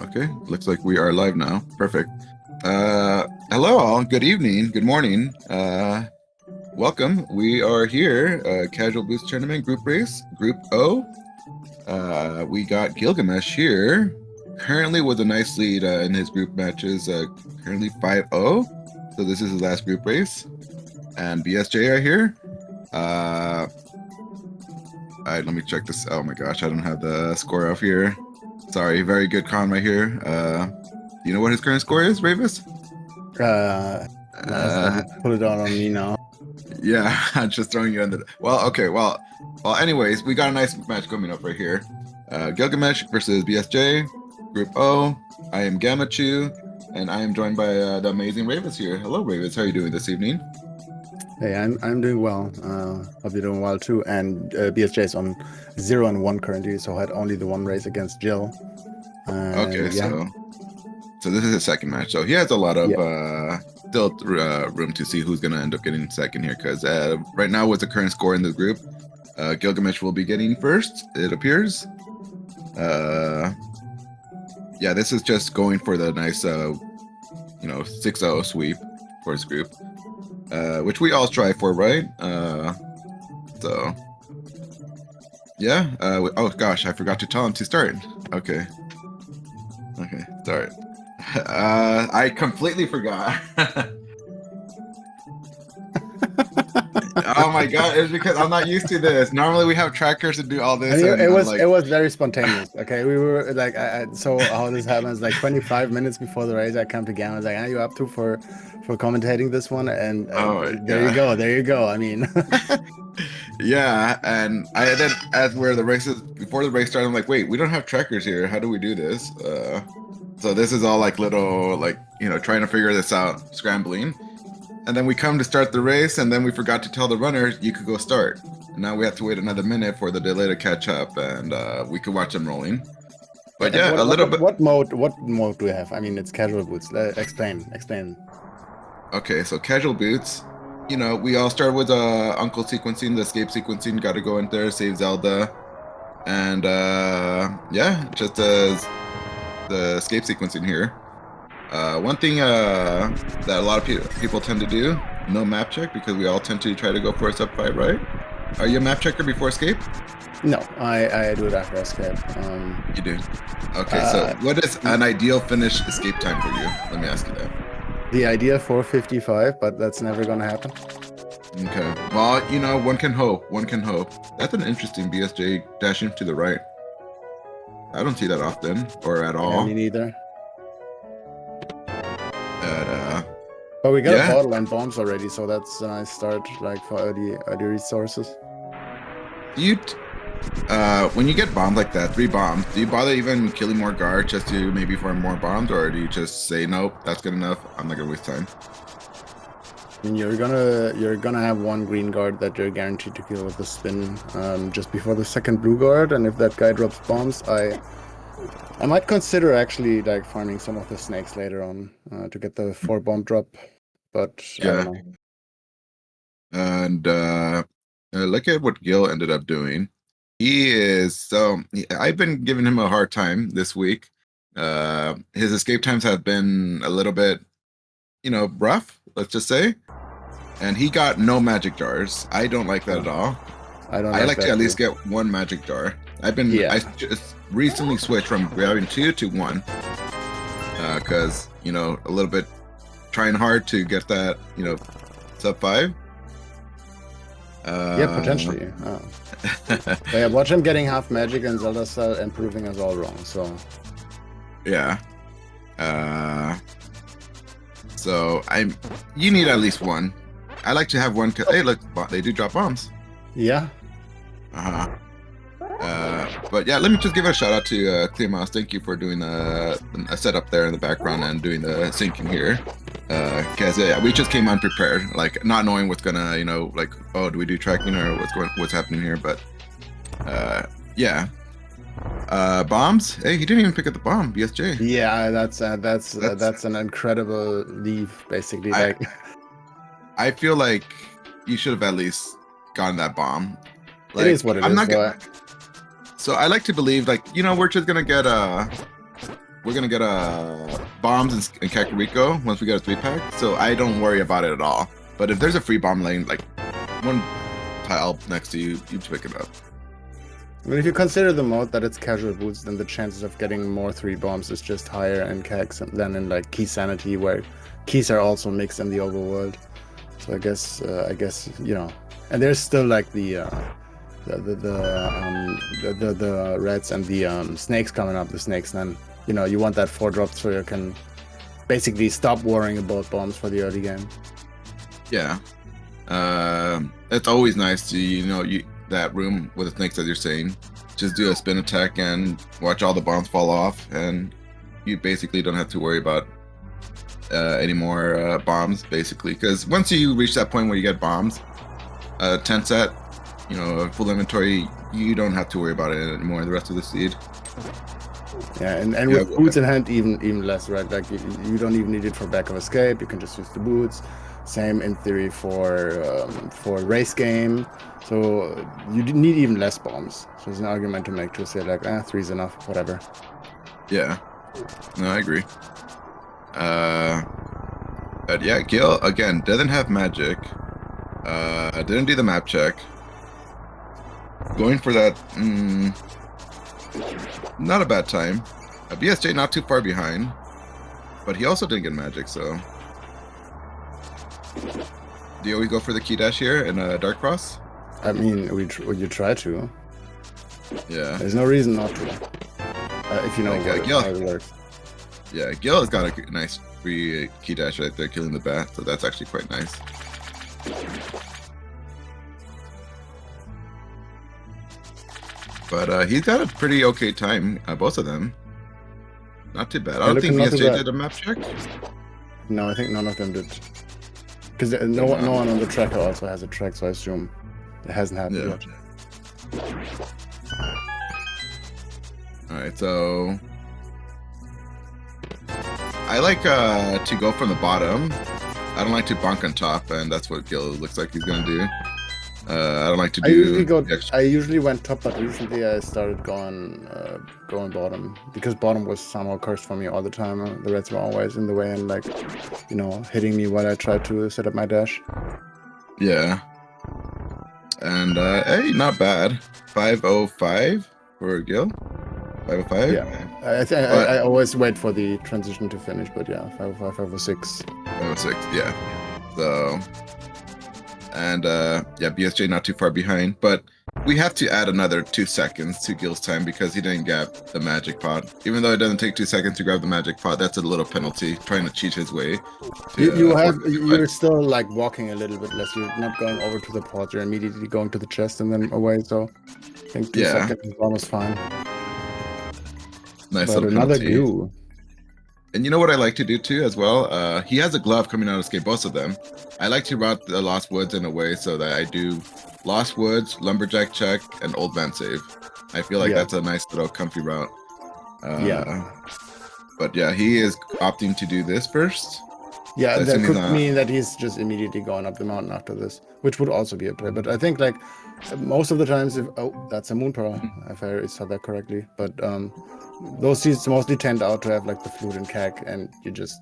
Okay, looks like we are live now. Perfect. Hello all. Good evening. Good morning. Welcome. We are here. Casual Boost Tournament Group Race, Group O. We got Gylgamesh here. Currently with a nice lead in his group matches. Currently 5-0. So this is his last group race. And bsj are here. All right, let me check this. Oh my gosh, I don't have the score up here. Sorry, very good con right here. You know what his current score is, Ravis? Put it on me now. Yeah, I'm just throwing you under. Well, okay, well, anyways, we got a nice match coming up right here. Gylgamesh versus bsj, Group O. I am Gamachu, and I am joined by the amazing Ravis here. Hello, Ravis. How are you doing this evening? Hey, I'm doing well. Hope you're doing well too. And bsj is on 0-1 currently, so had only the one race against Jill. Okay, yeah. So this is his second match. So he has a lot of still room to see who's gonna end up getting second here. Because right now, what's the current score in the group? Gylgamesh will be getting first, it appears. Yeah, this is just going for the nice, 6-0 sweep for his group, which we all strive for, right? So, yeah. Oh gosh, I forgot to tell him to start. Okay, start. I completely forgot. Oh my god, it's because I'm not used to this. Normally we have trackers to do all this. And it was very spontaneous. Okay, we were like, so how this happens, like 25 minutes before the race, I come to Gam. I was like, "Are you up to for commentating this one?" And there you go. I mean, yeah. And then before the race started, I'm like, wait, we don't have trackers here. How do we do this? So this is all like little, trying to figure this out, scrambling. And then we come to start the race, and then we forgot to tell the runners you could go start. And now we have to wait another minute for the delay to catch up, and we could watch them rolling. But yeah, What mode do we have? I mean, it's casual boots. Explain. Okay, so casual boots. We all start with Uncle sequencing, the escape sequencing. Got to go in there, save Zelda, and yeah, just the escape sequencing here. One thing that a lot of people tend to do, no map check, because we all tend to try to go for a sub 5, right? Are you a map checker before escape? No, I do it after escape. You do? Okay, so what is an ideal finish escape time for you? Let me ask you that. The idea 4:55, but that's never gonna happen. Okay, well, one can hope. That's an interesting bsj dashing to the right. I don't see that often, or at all. Yeah, me neither. But we got a bottle and bombs already, so that's a nice start, like for early resources. When you get bombed like that, 3 bombs, do you bother even killing more guard just to maybe farm more bombs, or do you just say nope, that's good enough, I'm not gonna waste time? I mean, you're gonna have 1 green guard that you're guaranteed to kill with the spin just before the second blue guard, and if that guy drops bombs, I might consider actually like farming some of the snakes later on to get the 4 bomb drop, but yeah. I don't know. And look at what Gil ended up doing. I've been giving him a hard time this week. His escape times have been a little bit, rough, let's just say. And he got no magic jars. I don't like that at all. I like to at least get 1 magic jar. I just recently switched from grabbing 2 to 1 because a little bit trying hard to get that sub 5. Yeah, potentially. But yeah, watch him getting half magic and Zelda style and proving us all wrong. So yeah. So you need at least 1. I like to have 1. Hey, look, they do drop bombs. Yeah. But yeah, let me just give a shout out to Clear Mouse. Thank you for doing a setup there in the background and doing the syncing here. Because we just came unprepared, like not knowing what's gonna, oh, do we do tracking or what's happening here? But yeah. Bombs. Hey, he didn't even pick up the bomb. bsj. Yeah, that's an incredible leave, basically. I feel like you should have at least gotten that bomb. It is what it is. So I like to believe, we're just gonna get we're gonna get bombs in Kakariko once we get a 3-pack, so I don't worry about it at all. But if there's a free bomb lane, like one tile next to you, you pick it up. I mean, if you consider the mode that it's casual boots, then the chances of getting more 3 bombs is just higher in Kags than in like Key Sanity, where keys are also mixed in the overworld. So I guess you know, and there's still like the reds and the snakes coming up. The snakes, then you know you want that 4-drop so you can basically stop worrying about bombs for the early game. Yeah, it's always nice to that room with the snakes, as you're saying, just do a spin attack and watch all the bombs fall off, and you basically don't have to worry about any more bombs, basically, because once you reach that point where you get bombs, 10 set, full inventory, you don't have to worry about it anymore in the rest of the seed. Yeah, and with boots in hand, even less, right? Like you don't even need it for back of escape. You can just use the boots. Same in theory for race game. So you need even less bombs. So there's an argument to make to say like, 3's enough, whatever. Yeah, no, I agree. But yeah, Gil again doesn't have magic. Didn't do the map check. Going for that, not a bad time. BSJ not too far behind, but he also didn't get magic. So, do you always go for the key dash here in Dark Cross? I mean, you try to. Yeah. There's no reason not to. If you know how it works. Yeah, Gil has got a nice free key dash right there, killing the bat. So that's actually quite nice. But he's got a pretty okay time, both of them. Not too bad. I don't think BSJ did a map check. No, I think none of them did. Because no one on the tracker also has a track, so I assume it hasn't happened yet. Alright, so I like to go from the bottom. I don't like to bonk on top, and that's what Gil looks like he's gonna do. I don't like to do. I usually went top, but recently I started going bottom because bottom was somehow cursed for me all the time. The reds were always in the way and like, hitting me while I tried to set up my dash. Yeah. And hey, not bad. 505 for Gil. 505. Yeah, I always wait for the transition to finish, but yeah, 505, 506. 506. Yeah. So. And yeah, BSJ not too far behind, but we have to add another 2 seconds to Gil's time because he didn't grab the magic pod. Even though it doesn't take 2 seconds to grab the magic pod, that's a little penalty, trying to cheat his way. You're still like walking a little bit less. You're not going over to the pod. You're immediately going to the chest and then away. So I think 2 seconds is almost fine. Nice but little another penalty. glue. And you know what I like to do too as well? He has a glove coming out of escape, both of them. I like to route the Lost Woods in a way so that I do Lost Woods, Lumberjack check, and Old Man save. I feel like that's a nice little comfy route. But yeah, he is opting to do this first. Yeah, that could mean that he's just immediately going up the mountain after this, which would also be a play. But I think like most of the times, that's a moon pearl, if I said that correctly. But those seeds mostly tend out to have like the flute and cack, and you just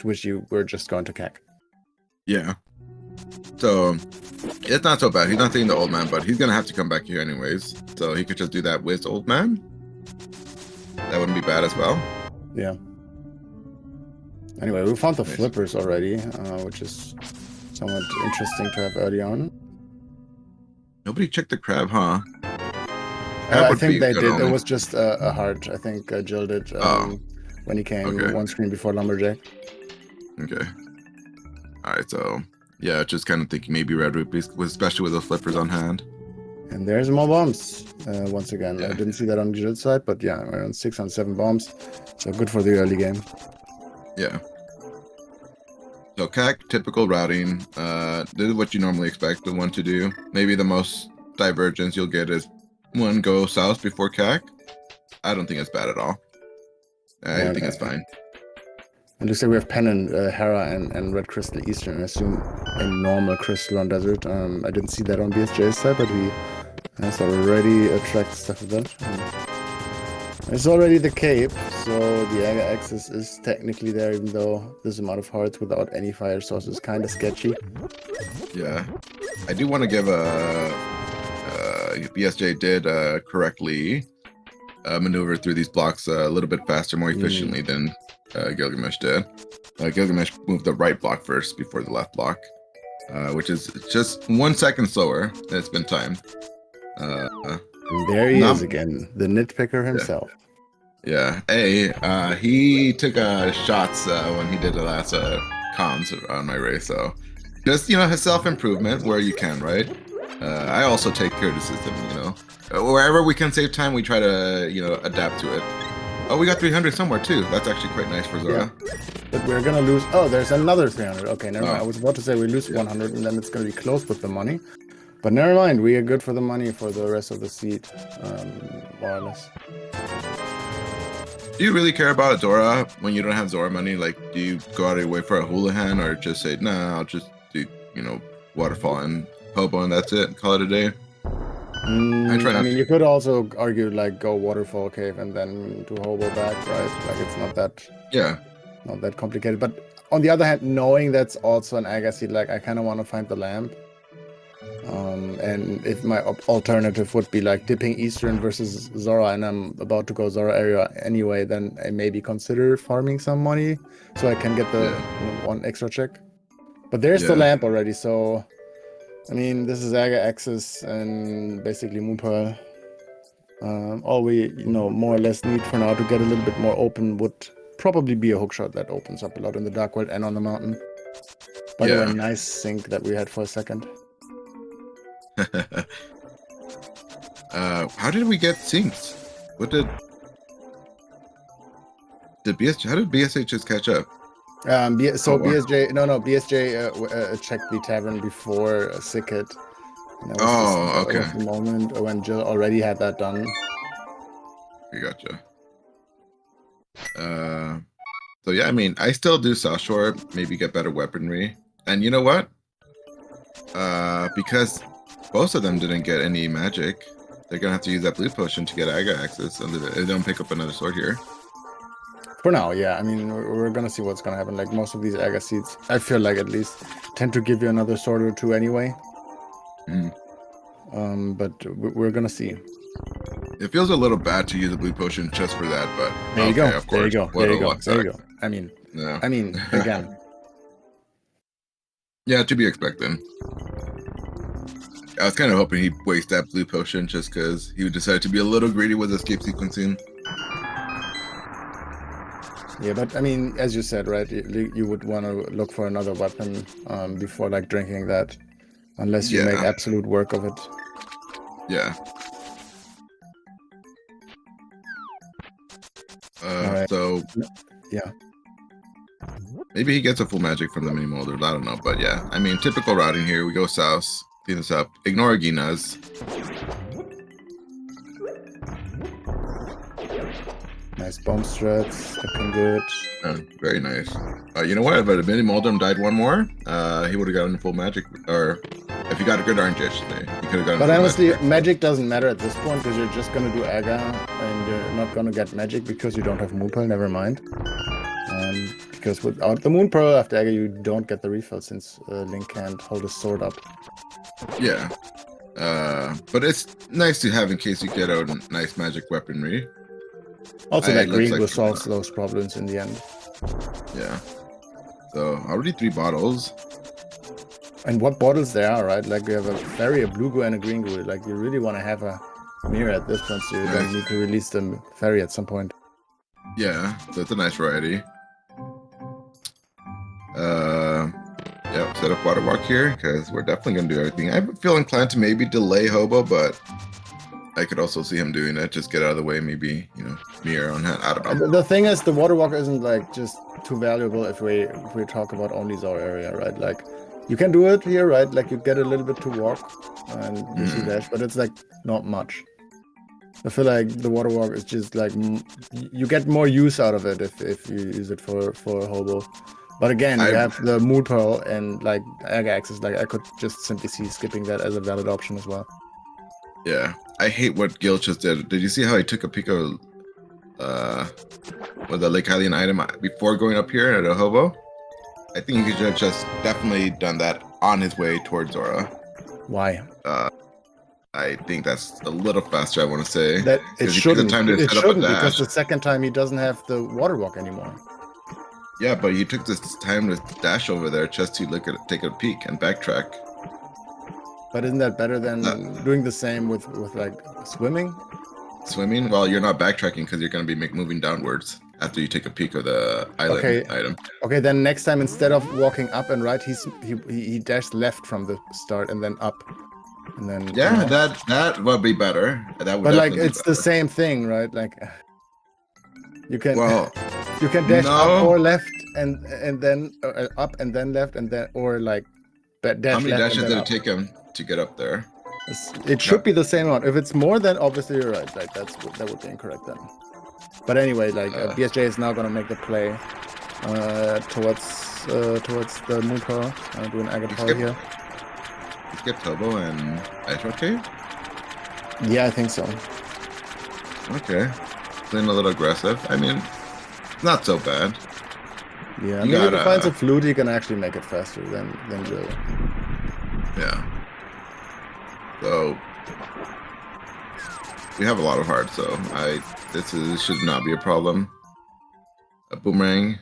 wish you were just going to cack. Yeah. So it's not so bad. He's not taking the old man, but he's gonna have to come back here anyways. So he could just do that with old man. That wouldn't be bad as well. Yeah. Anyway, we found the flippers already, which is somewhat interesting to have early on. Nobody checked the crab, huh? I think they did. It was just a heart. I think Jill did when he came one screen before Lumberjack. Okay. Alright, so yeah, just kind of thinking maybe red rupees, especially with those flippers on hand. And there's more bombs once again. I didn't see that on Jill's side, but yeah, around 6 on 7 bombs. So good for the early game. Yeah. So CAC, typical routing. This is what you normally expect the one to do. Maybe the most divergence you'll get is one go south before CAC. I don't think it's bad at all. I think it's fine. And looks like we have Pen and Hera and Red Crystal Eastern. I assume a normal crystal on Desert. I didn't see that on BSJ's side, but he has already tracked stuff with that. It's already the cape, so the Aga access is technically there, even though this amount of hearts without any fire source is kind of sketchy. Yeah, I do want to give BSJ did correctly maneuver through these blocks a little bit faster, more efficiently than Gylgamesh did. Gylgamesh moved the right block first before the left block, which is just 1 second slower than it's been timed. And there he is again, the nitpicker himself. Yeah. Hey, he took shots when he did the last comms on my race, so just, you know, his self-improvement where you can, right? I also take criticism, you know. Wherever we can save time, we try to, you know, adapt to it. Oh, we got 300 somewhere too. That's actually quite nice for Zora. Yeah. But we're gonna lose. Oh, there's another 300. Okay, never mind. I was about to say we lose 100 and then it's gonna be close with the money. But never mind. We are good for the money for the rest of the seed, more or less. Do you really care about Zora when you don't have Zora money? Like, do you go out of your way for a houlihan or just say, nah, I'll just do, you know, waterfall and hobo and that's it, call it a day? I mean, you could also argue like go waterfall cave and then do hobo back, right? Like it's not that not that complicated. But on the other hand, knowing that's also an Aga seed, like I kind of want to find the lamp. And if my alternative would be like dipping Eastern versus Zora, and I'm about to go Zora area anyway, then I maybe consider farming some money so I can get the one extra check. But there's the lamp already, so. I mean, this is Aga Axis and basically Moon Pearl. All we, you know, more or less need for now to get a little bit more open would probably be a hookshot that opens up a lot in the Dark World and on the mountain. By the way, nice sync that we had for a second. How did we get syncs? What did BSJ? How did BSH just catch up? BSJ checked the tavern before Sicket. Okay. That was the moment when Jill already had that done. I gotcha. So yeah, I mean, I still do South Shore, maybe get better weaponry. And you know what? Because both of them didn't get any magic, they're gonna have to use that blue potion to get Aga access, and they don't pick up another sword here. For now, yeah. I mean, we're gonna see what's gonna happen. Like most of these Aga seeds, I feel like at least tend to give you another sword or two anyway. But we're gonna see. It feels a little bad to use a blue potion just for that, but there you go. Of course. There you go. I mean, again. Yeah, to be expected. I was kind of hoping he'd waste that blue potion just because he would decide to be a little greedy with escape sequencing. Yeah, but I mean, as you said, right, you would want to look for another weapon before like drinking that, unless you make absolute work of it. Yeah. Right. So yeah, maybe he gets a full magic from the mini molder. I don't know, but yeah, I mean, typical routing here. We go south, clean this up, ignore Aginas. Nice bomb strats, looking good. Very nice. You know what? If a mini Moldrum died one more, he would have gotten full magic. Or if he got a good RNG, I should say, he could have gotten. But honestly, magic doesn't matter at this point because you're just gonna do Aga and you're not gonna get magic because you don't have Moon Pearl. Never mind. Because without the Moon Pearl after Aga, you don't get the refill since Link can't hold his sword up. Yeah. But it's nice to have in case you get a nice magic weaponry. Also, that green blue solves those problems in the end. Yeah. So already 3 bottles. And what bottles there are, right? Like we have a fairy, a blue goo, and a green goo. Like you really want to have a mirror at this point, so you don't need to release the fairy at some point. Yeah, so it's a nice variety. Yeah, set up water walk here because we're definitely gonna do everything. I feel inclined to maybe delay Hobo, but I could also see him doing it. Just get out of the way, maybe, you know, mirror on hand. I don't know. The thing is, the water walk isn't like just too valuable if we talk about only Zora area, right? Like you can do it here, right? Like you get a little bit to walk and you see dash, but it's like not much. I feel like the water walk is just like you get more use out of it if you use it for Hobo. But again, you have the Moon Pearl and like Aga Access. Like I could just simply see skipping that as a valid option as well. Yeah, I hate what Gil just did. Did you see how he took a peek of with a Lake Hylian item before going up here at a hobo. I think he could have just definitely done that on his way towards Zora. Why? I think that's a little faster, I want to say. That it shouldn't. It shouldn't because the second time he doesn't have the water walk anymore. Yeah, but you took this time to dash over there just to look at it, take a peek and backtrack. But isn't that better than doing the same with like swimming? Swimming? Well, you're not backtracking because you're going to be moving downwards after you take a peek of the island item. Okay, then next time instead of walking up and right, he dashed left from the start and then up. And then yeah, that would be better. That would. But like it's the same thing, right? Like you can dash up or left and then up and then left and then or like dash. How many dashes did it take him to get up there? It should be the same amount. If it's more, then obviously you're right. Like that would be incorrect then. But anyway, like BSJ is now gonna make the play towards the moon pearl. Do an Agatar here. Skip Tobo and Ice Rock Cave? Yeah, I think so. Okay. Playing a little aggressive. I mean, not so bad. Yeah, I mean, if he finds a flute, he can actually make it faster than Jill. Yeah. So we have a lot of hearts, so this should not be a problem. A boomerang.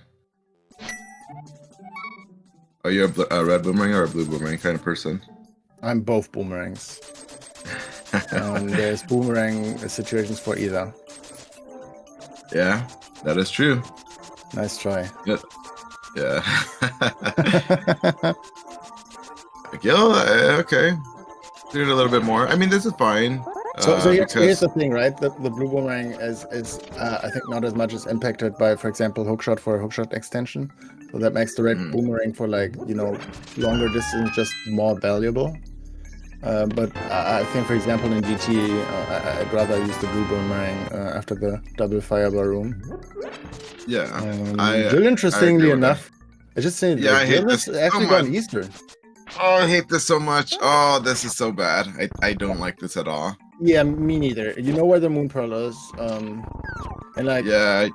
Are you a red boomerang or a blue boomerang kind of person? I'm both boomerangs. There's boomerang situations for either. Yeah, that is true. Nice try. Yeah. Gil, okay. Do it a little bit more. I mean, this is fine. So here's the thing, right? The blue boomerang is I think not as much as impacted by, for example, hookshot for a hookshot extension. So that makes the red boomerang for like, longer distance just more valuable. But I think, for example, in GT, I'd rather use the blue boomerang after the double fireball room. Yeah. Jill, interestingly enough, I just say I hate Jill this has actually gone Eastern. Oh, I hate this so much. Oh, this is so bad. I don't like this at all. Yeah, me neither. You know where the moon pearl is, and like yeah, you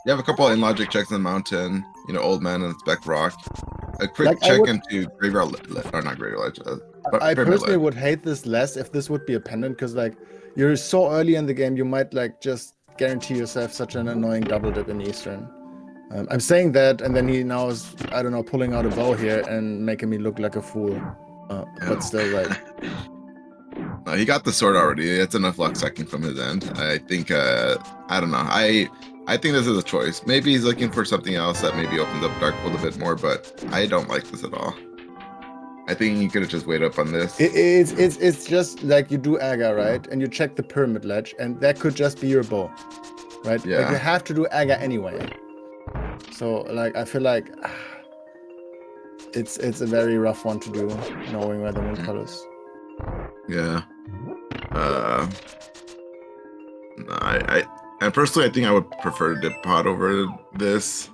have a couple of in-logic checks in the mountain. Old man and Spec Rock. A quick check into graveyard, or not graveyard. I personally would hate this less if this would be a pendant, because like you're so early in the game, you might like just guarantee yourself such an annoying double dip in Eastern. I'm saying that, and then he now is, I don't know, pulling out a bow here and making me look like a fool. But still, like. No, he got the sword already. It's enough luck sucking from his end. I think, I don't know. I think this is a choice. Maybe he's looking for something else that maybe opens up Darkwood a bit more, but I don't like this at all. I think he could have just waited up on this. It's just like you do Aga, right? And you check the pyramid ledge, and that could just be your bow, right? Yeah. Like you have to do Aga anyway. So like I feel like it's a very rough one to do, knowing where the moon pearl is. Yeah. And personally, I think I would prefer Dip Pod over this.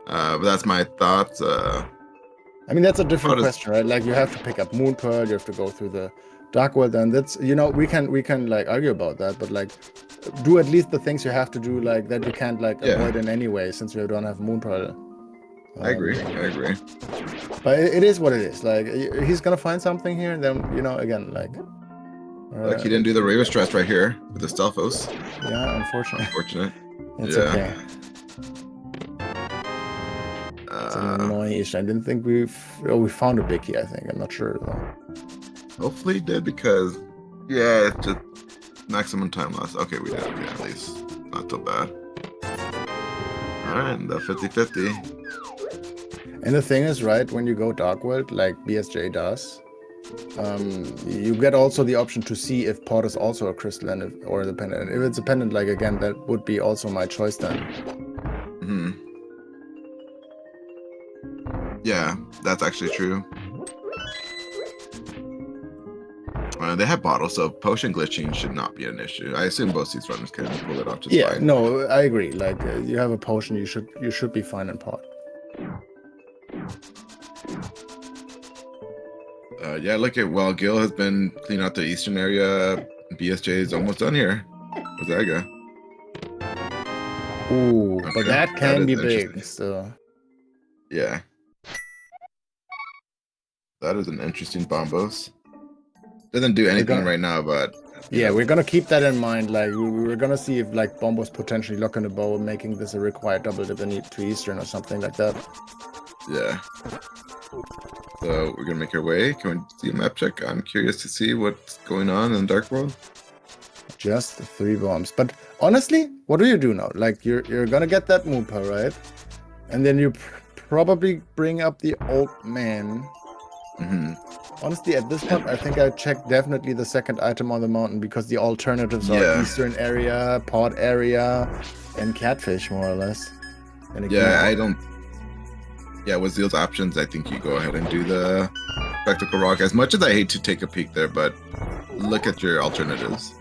But that's my thoughts. I mean, that's a different question, right? Like you have to pick up moon pearl, you have to go through the dark world, and that's we can like argue about that, but like do at least the things you have to do, like that you can't like avoid in any way, since you don't have moon pearl. I agree. But it is what it is. Like he's gonna find something here, and then again, like he didn't do the Raven stress right here with the Stelphos. Yeah, unfortunate. It's okay. It's an annoying issue. I didn't think we found a Bicky. I think I'm not sure though. Hopefully he did, because it's just maximum time loss. Okay, we did. Yeah, at least not so bad. All right, the 50-50. And the thing is, right, when you go Dark World, like BSJ does, you get also the option to see if Port is also a crystalline or the pendant. If it's a pendant, like again, that would be also my choice then. Mm-hmm. Yeah, that's actually true. They have bottles, so potion glitching should not be an issue. I assume both these runners can pull it off just fine. No, I agree. Like you have a potion, you should be fine in Pot. Look at Gil has been cleaning out the eastern area. BSJ is almost done here with Aga. Ooh, Okay, but that can is be big. interesting. So Yeah. That is an interesting bombos. Doesn't do anything right now, but yeah, we're gonna keep that in mind. Like we're gonna see if like Bombos potentially lock in the bow, making this a required double dip to Eastern or something like that. yeah. So we're gonna make our way. Can we see a map check? I'm curious to see what's going on in Dark World. Just 3 bombs. But honestly, what do you do now? Like you're gonna get that Moopa, right? And then you probably bring up the old man. Mm-hmm. Honestly, at this point, I think I checked definitely the second item on the mountain because the alternatives are Eastern area, pod area, and catfish, more or less. And again, Yeah, I don't. Yeah, with those options, I think you go ahead and do the Spectacle Rock. As much as I hate to take a peek there, but look at your alternatives.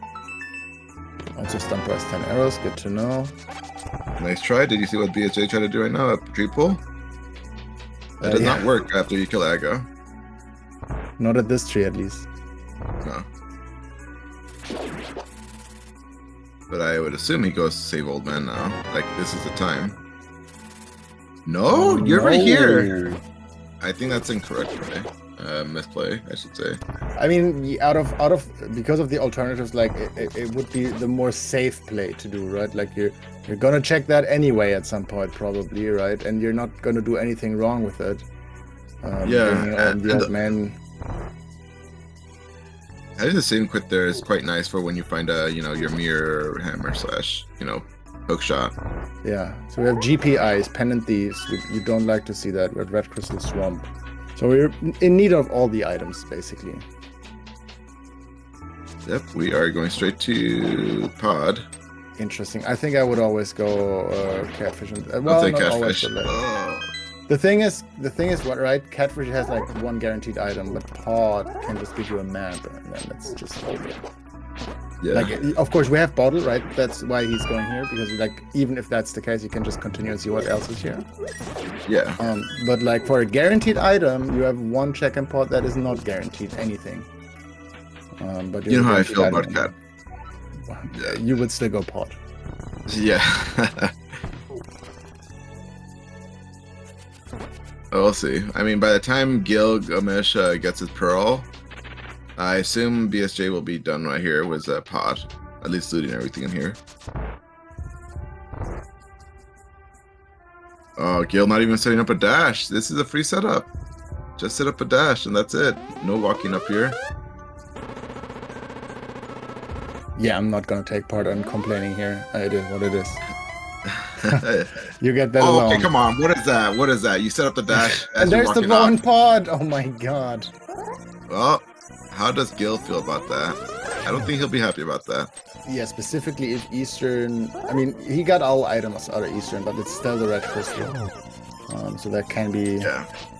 Also stun press 10 arrows, good to know. Nice try. Did you see what bsj tried to do right now? A tree pull? That does not work after you kill Aggo. Not at this tree, at least. No. But I would assume he goes to save old man now. Like, this is the time. No, you're right here. I think that's incorrect play. Misplay, I should say. I mean, because of the alternatives, like it would be the more safe play to do, right? Like you're gonna check that anyway at some point, probably, right? And you're not gonna do anything wrong with it. The old man. I think the same quit there is quite nice for when you find a your mirror hammer slash hook shot. Yeah, so we have GPIs, Pendant Thieves. You don't like to see that. We have Red Crystal Swamp. So we're in need of all the items, basically. Yep, we are going straight to pod. Interesting. I think I would always go catfish. I'll take catfish. The thing is what, right? Catfish has like one guaranteed item, but pod can just give you a map, and then it's just over. Yeah. Like, of course, we have bottle, right? That's why he's going here, because like even if that's the case, you can just continue and see what else is here. Yeah. But like for a guaranteed item, you have one check and pod that is not guaranteed anything. But you know how I feel about cat. Yeah, you would still go pod. Yeah. We'll see. I mean, by the time Gylgamesh gets his pearl, I assume BSJ will be done right here with pod. At least looting everything in here. Oh, Gil not even setting up a dash. This is a free setup. Just set up a dash and that's it. No walking up here. Yeah, I'm not gonna take part in complaining here. It is what it is. You get that alone. Okay, come on. What is that? What is that? You set up the dash as and there's the bone pod. Oh my god. Well, how does Gil feel about that? I don't think he'll be happy about that. Yeah, specifically if Eastern... I mean, he got all items out of Eastern, but it's still the red crystal. So that can be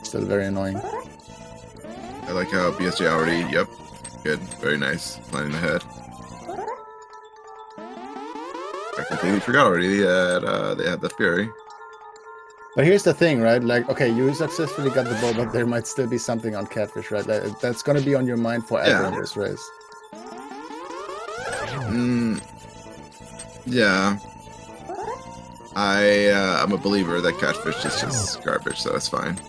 still very annoying. I like how BSJ already... Yep. Good. Very nice. Planning ahead. I completely forgot already that they had the Fury. But here's the thing, right? Like, okay, you successfully got the bow, but there might still be something on Catfish, right? That's going to be on your mind forever in this race. Yeah. I'm a believer that Catfish is just garbage, so it's fine.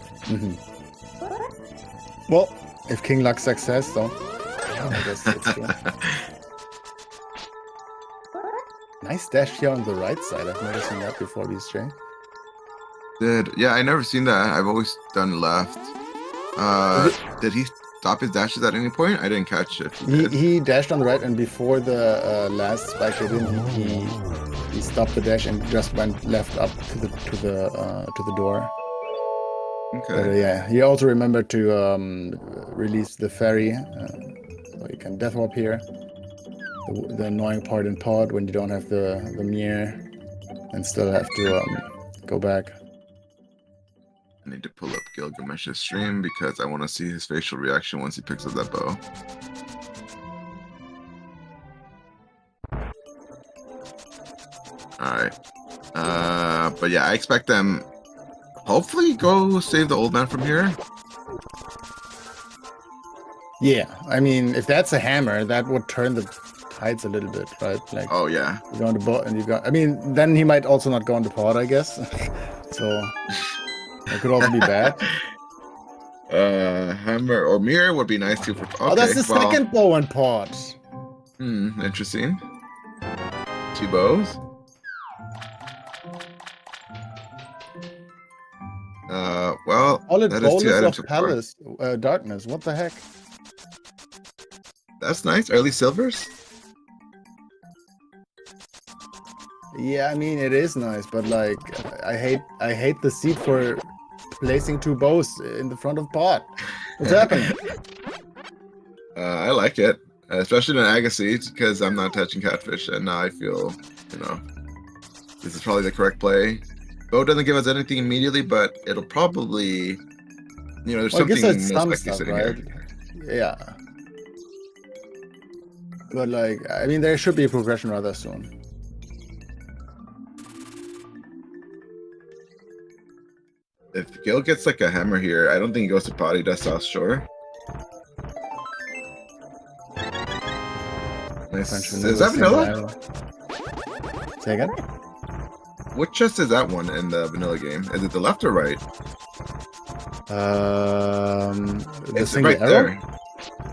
Well, if King Luck success, though, I guess it's true. Nice dash here on the right side. I've never seen that before, BSJ. Yeah, I never seen that. I've always done left. Did he stop his dashes at any point? I didn't catch it. He dashed on the right, and before the last spike hit in, he stopped the dash and just went left up to the door. Okay. But, yeah, he also remembered to release the ferry, so you can death warp here. The annoying part in pod when you don't have the mirror and still have to go back. I need to pull up Gilgamesh's stream because I want to see his facial reaction once he picks up that bow. Alright. But yeah, I expect them hopefully go save the old man from here. Yeah, I mean, if that's a hammer, that would turn the hides a little bit, right? Like, Oh yeah. you go on the bot and you go. I mean, then he might also not go on the pod, I guess. So that could also be bad. Hammer or mirror would be nice too for. Okay, Oh, that's the well, second bow and pod. interesting. 2 bows. Well, Call it that is 2 bolus items of so far. palace darkness. What the heck? That's nice. Early silvers. Yeah, I mean it is nice, but like I hate the seat for placing 2 bows in the front of pod. What's happening? I like it, especially in an Agassiz, because I'm not touching catfish, and now I feel, this is probably the correct play. Bow doesn't give us anything immediately, but it'll probably, there's Well, I guess something that's most some likely stuff, sitting right? here. Yeah. But like, I mean, there should be a progression rather soon. If Gil gets like a hammer here, I don't think he goes to pot. He does South Shore. Nice. Is that vanilla? Say again? What chest is that one in the vanilla game? Is it the left or right? It's single right arrow? there.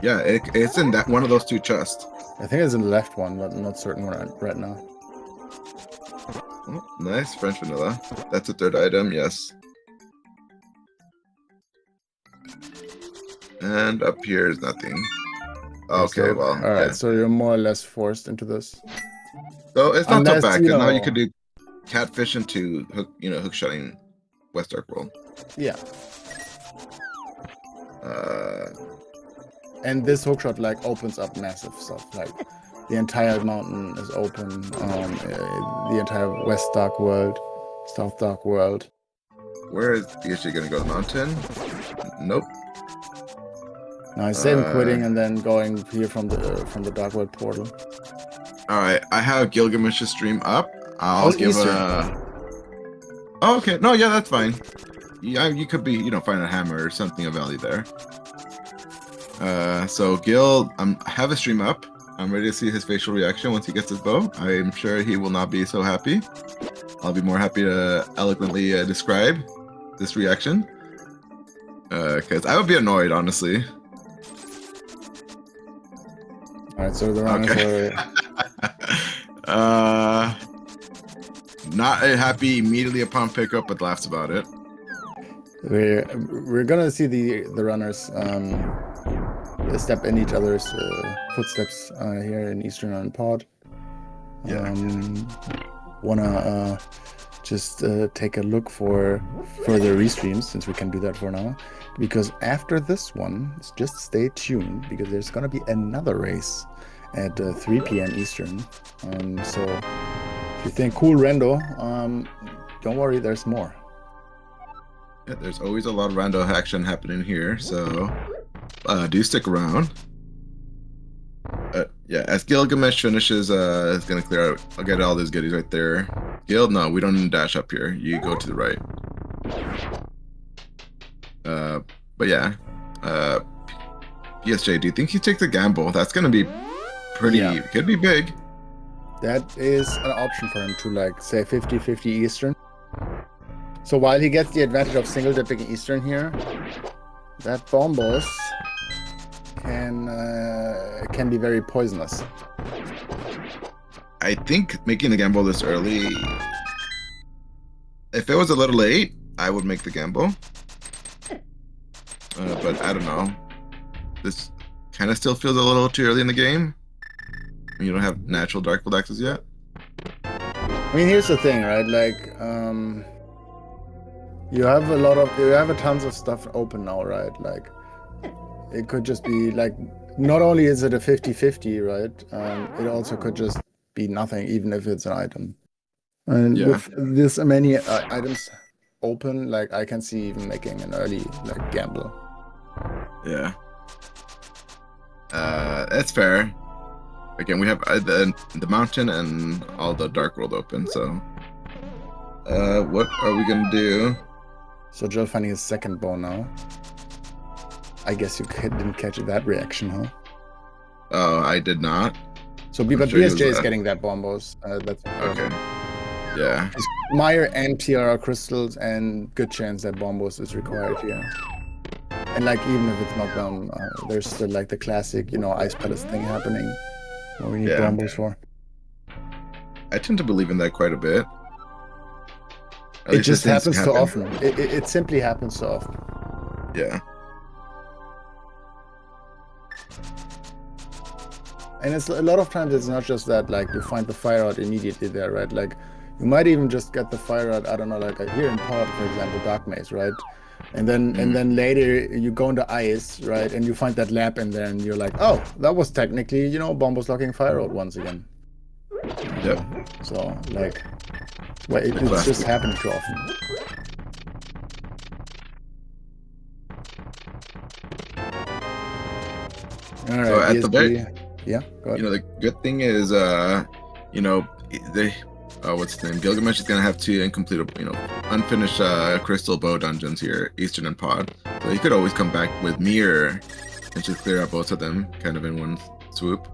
Yeah, it's in that one of those 2 chests. I think it's in the left one, but I'm not certain right now. Oh, nice French vanilla. That's a 3rd item. Yes. And up here is nothing. Okay, so, well, all right. yeah. So you're more or less forced into this. So it's not Unless, so bad, you because now you know- could do catfish into hook, hook shotting West Dark World. Yeah. Uh, And this hookshot like opens up massive stuff. Like the entire mountain is open. The entire West Dark World, South Dark World. where is bsj gonna go? The mountain? Nope. Now I say him quitting and then going here from the Dark World portal. All right, I have Gylgamesh's stream up. I'll it's give Eastern. Oh, okay. No, yeah, that's fine. Yeah, you could be, find a hammer or something of value there. So Gil, I have a stream up. I'm ready to see his facial reaction once he gets his bow. I'm sure he will not be so happy. I'll be more happy to eloquently describe this reaction. Because I would be annoyed, honestly. All right, so the runners are... Not happy immediately upon pickup, but laughs about it. We're gonna see the runners step in each other's footsteps here in Eastern on Pod. Yeah. Wanna just take a look for further restreams, since we can do that for now. Because after this one, just stay tuned, because there's gonna be another race at 3 p.m. Eastern. So if you think cool rando, don't worry, there's more. Yeah, there's always a lot of rando action happening here, so do stick around. Yeah, as Gylgamesh finishes, it's gonna clear out. I'll get all those goodies right there. Gil, no, we don't dash up here. You go to the right. But yeah, bsj, do you think he takes a gamble? That's gonna be pretty. Yeah. Could be big. That is an option for him to, like, say 50-50 Eastern. So while he gets the advantage of single dipping Eastern here, that bomb boss can be very poisonous. I think making the gamble this early, if it was a little late, I would make the gamble. But I don't know. This kind of still feels a little too early in the game. You don't have natural Dark World access yet. I mean, here's the thing, right? Like, you have a tons of stuff open now, right? Like, it could just be like, not only is it a 50-50, right? It also could just be nothing, even if it's an item. And Yeah. with this many items open, like, I can see even making an early, like, gamble. Yeah. That's fair. Again, we have the mountain and all the Dark World open, so what are we gonna do? So Joe finding his second bow now. I guess you didn't catch that reaction, huh? Oh, I did not. So, I'm but sure he was, BSJ is getting that bombos. That's okay. Yeah. Meyer and TR crystals, and good chance that bombos is required here. And like, even if it's not done, there's still like the classic, you know, Ice Palace thing happening, what we need bombos for. I tend to believe in that quite a bit. It just happens so often. It simply happens so often. Yeah. And it's a lot of times it's not just that, like, you find the fire out immediately there, right? Like, you might even just get the fire out, I don't know, like here in Pod, for example, Dark Maze, right? And then later you go into Ice, right? And you find that lab in there and you're like, oh, that was technically, you know, Bombos locking fire out once again. Yep. So, like, well, it's just happening too often. All right, so at the very, yeah, go ahead. You know, the good thing is, you know, they, what's his name? Gylgamesh is gonna have 2 incomplete, you know, unfinished crystal bow dungeons here, Eastern and Pod. So he could always come back with Mirror and just clear out both of them, kind of in one swoop.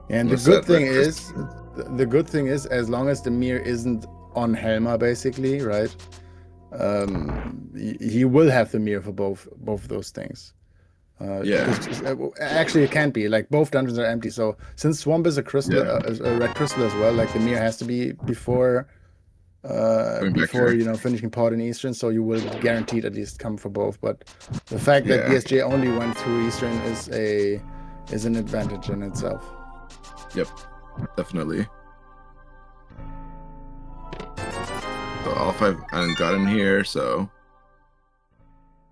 And the good thing is, as long as the mirror isn't on Helma, basically, right? He will have the mirror for both of those things. Actually, it can't be, like, both dungeons are empty. So since Swamp is a crystal, a red crystal as well, like the mirror has to be before you know, finishing Pod in Eastern. So you will guaranteed at least come for both. But the fact that BSJ only went through Eastern is an advantage in itself. Yep, definitely. So all 5 got in here. So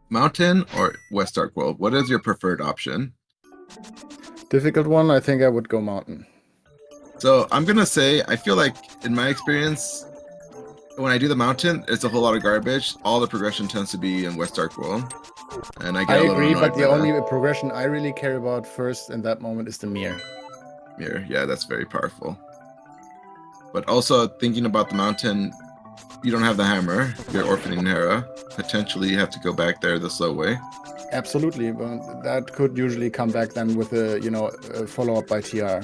Mountain or West Dark World? What is your preferred option? Difficult one. I think I would go Mountain. So I'm gonna say, I feel like in my experience, when I do the Mountain, it's a whole lot of garbage. All the progression tends to be in West Dark World, and I agree, but the only progression I really care about first in that moment is the mirror. Mirror, yeah, that's very powerful. But also thinking about the Mountain, you don't have the hammer. You're orphaning Hera. Potentially, you have to go back there the slow way. Absolutely, but that could usually come back then with a, you know, a follow up by TR,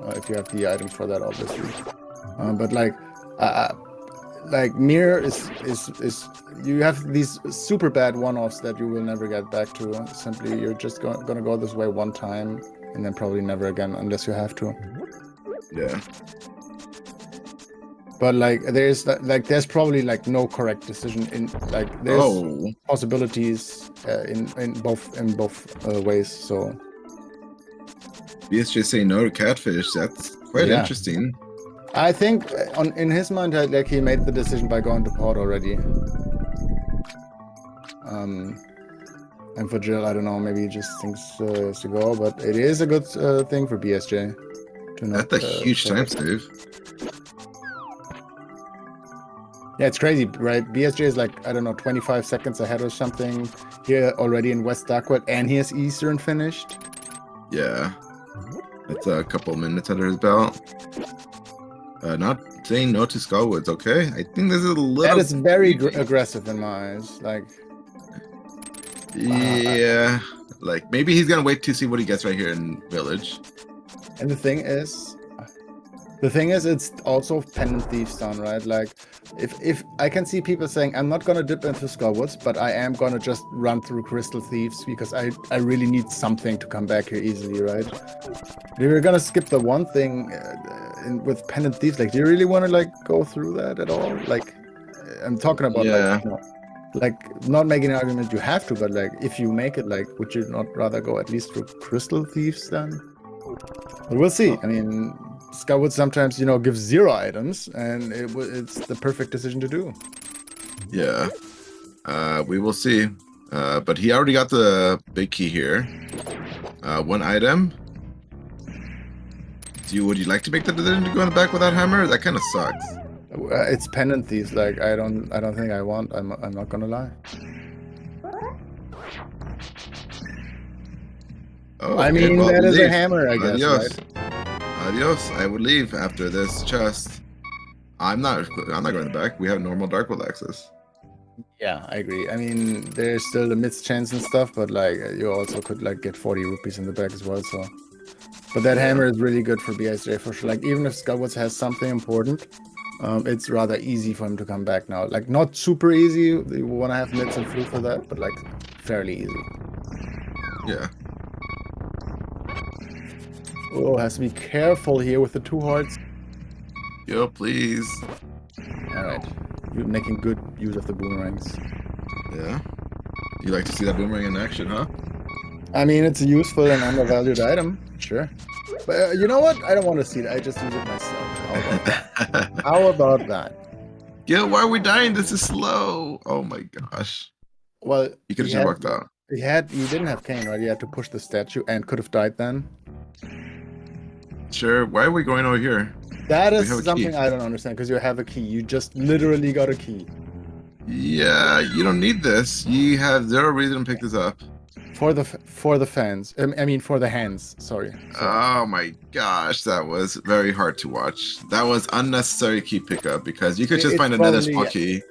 if you have the item for that, obviously. But like mirror is you have these super bad one-offs that you will never get back to. Simply, you're just gonna go this way one time and then probably never again unless you have to. Yeah. But like there's probably like no correct decision in, like, there's possibilities in both ways. So BSJ saying no to catfish. That's quite interesting. I think in his mind, like, he made the decision by going to Port already. And for Jill, I don't know, maybe he just thinks to go, but it is a good thing for BSJ. That's a huge time save. Yeah, it's crazy, right? BSJ is like, I don't know, 25 seconds ahead or something here already in West Darkwood, and he has Eastern finished. Yeah. That's a couple minutes under his belt. Not saying no to Skullwoods, okay? I think this is a little... That is very aggressive in my eyes. Like... Yeah. Like, maybe he's gonna wait to see what he gets right here in Village. And the thing is, it's also Pendant Thieves Town, right? Like, if I can see people saying, I'm not gonna dip into Skullwoods, but I am gonna just run through Crystal Thieves because I really need something to come back here easily, right? If you're gonna skip the one thing with Pendant Thieves, like, do you really want to, like, go through that at all? Like, I'm talking about, like, you know, like, not making an argument you have to, but, like, if you make it, like, would you not rather go at least through Crystal Thieves then? But we'll see. I mean, Skullwood sometimes, you know, gives 0 items, and it's the perfect decision to do. Yeah. We will see. But he already got the big key here. 1 item. Would you like to make the decision to go in the back without hammer? That kind of sucks. It's Pendant Thieves. Like, I don't think I want. I'm not gonna lie. Oh, I mean, well, that is a hammer, I guess. Adios. Right? Adios. I would leave after this chest. I'm not going back. We have normal Darkwood access. Yeah, I agree. I mean, there's still the mid chance and stuff, but, like, you also could, like, get 40 rupees in the back as well. So But that Yeah. hammer is really good for BSJ for sure. Like even if Skullwoods has something important, it's rather easy for him to come back now. Like not super easy. You want to have Mitz and Flute for that, but like fairly easy. Yeah. Oh, has to be careful here with the 2 hearts. Yo, please. All right, you're making good use of the boomerangs. Yeah. You like to see that boomerang in action, huh? I mean, it's a useful and undervalued item, sure. But you know what? I don't want to see it. I just use it myself. How about that? How about that? Gil, why are we dying? This is slow. Oh my gosh. Well, You could have just walked out. You didn't have Kane, right? You had to push the statue and could have died then. Sure. Why are we going over here? That is have a something key. I don't understand because you have a key. You just literally got a key. Yeah, you don't need this. You have 0 reason to pick this up. For the fans. I mean, for the hands. Sorry. Oh my gosh, that was very hard to watch. That was unnecessary key pickup because you could just find another small key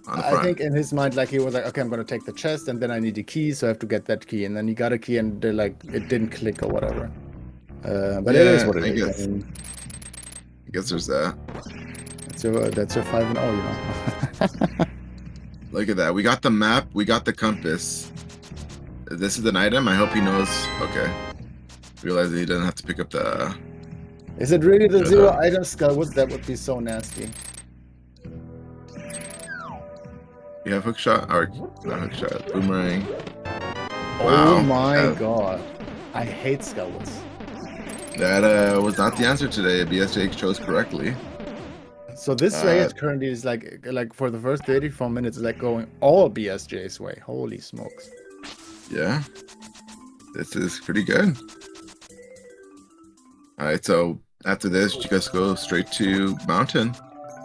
on the front. I think in his mind, like he was like, okay, I'm gonna take the chest and then I need a key, so I have to get that key. And then he got a key and like it didn't click or whatever. But it is what it is. I guess there's that. That's your 5-0, you know. Look at that. We got the map. We got the compass. This is an item. I hope he knows. Okay. Realize that he doesn't have to pick up the... Is it really the 0 item Skullwoods? That would be so nasty. You have hook shot? Or not hook shot. Boomerang. Oh my god. I hate Skullwoods. That was not the answer today. BSJ chose correctly. So this race currently is like for the first 34 minutes, like going all BSJ's way. Holy smokes. Yeah. This is pretty good. Alright, so after this, you guys go straight to Mountain.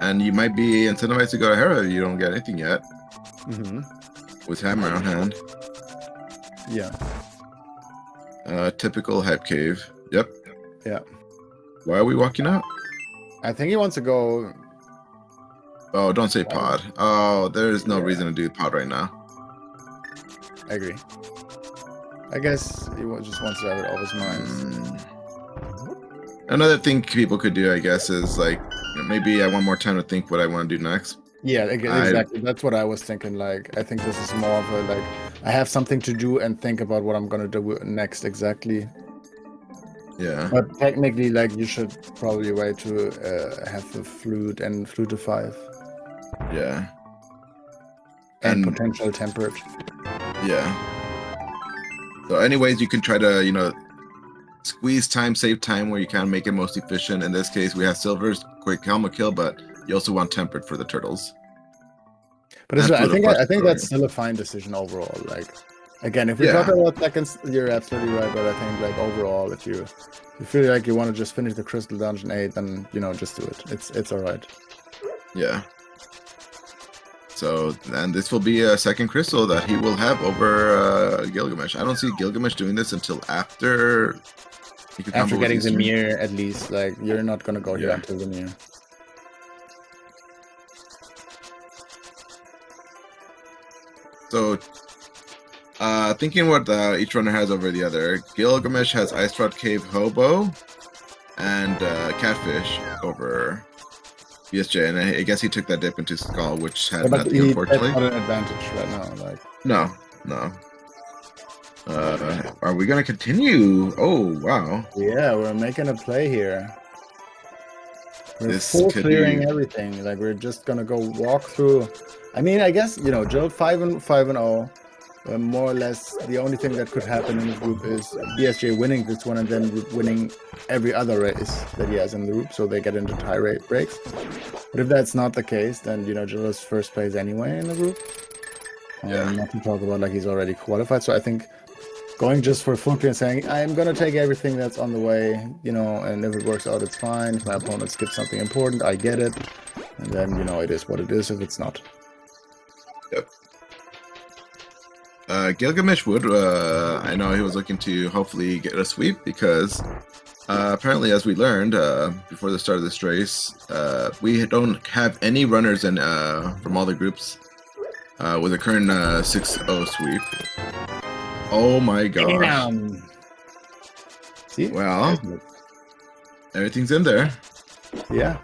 And you might be incentivized to go to Hera if you don't get anything yet. With Hammer on hand. Yeah. Typical hype cave. Yep. Yeah. Why are we walking out? I think he wants to go... Oh, don't say pod. Oh, there's no reason to do pod right now. I agree. I guess he just wants to have it off his mind. Another thing people could do, I guess, is like, maybe I want more time to think what I want to do next. Yeah, exactly. That's what I was thinking. Like, I think this is more of a, like, I have something to do and think about what I'm going to do next exactly. Yeah. But technically, like, you should probably wait to have the flute and flute to 5. Yeah. And potential tempered. Yeah. So anyways, you can try to, you know, squeeze time, save time where you can make it most efficient. In this case, we have silvers, quick helmet kill, but you also want tempered for the turtles. But I think that's still a fine decision overall. Like, again, if we talk about seconds, you're absolutely right. But I think, like, overall, if you feel like you want to just finish the Crystal Dungeon 8, then, you know, just do it. It's all right. Yeah. So, and this will be a second crystal that he will have over Gylgamesh. I don't see Gylgamesh doing this until after getting the mirror, at least. Like, you're not gonna go here until the mirror. So, thinking what each runner has over the other, Gylgamesh has Ice Rod Cave Hobo and Catfish over BSJ, and I guess he took that dip into Skull, which had nothing, unfortunately. That's not an advantage right now. Like, no. Are we gonna continue? Oh wow! Yeah, we're making a play here. We're full clearing everything. Like, we're just gonna go walk through. I mean, I guess, you know, Jill 5-0. More or less, the only thing that could happen in the group is BSJ winning this one and then winning every other race that he has in the group, so they get into tie rate breaks. But if that's not the case, then, you know, Jill is first place anyway in the group. Not to talk about, like, he's already qualified. So I think going just for full clear and saying, I'm going to take everything that's on the way, you know, and if it works out, it's fine. If my opponent skips something important, I get it. And then, you know, it is what it is if it's not. Yep. Gylgamesh would, I know he was looking to hopefully get a sweep because apparently, as we learned before the start of this race, we don't have any runners in from all the groups with a current 6-0 sweep. Oh my gosh. See? Well, There's myths. everything's in there. Yeah.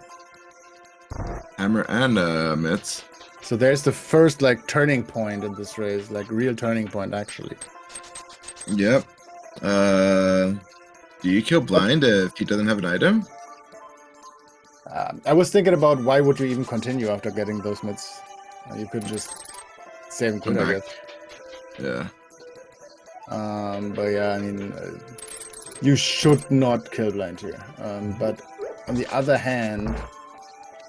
Hammer and mitts. So there's the first like turning point in this race, like real turning point actually. Yep. Do you kill blind if he doesn't have an item? I was thinking about why would you even continue after getting those myths? You could just save and quit, I guess. Yeah. But yeah, I mean, you should not kill blind here. But on the other hand,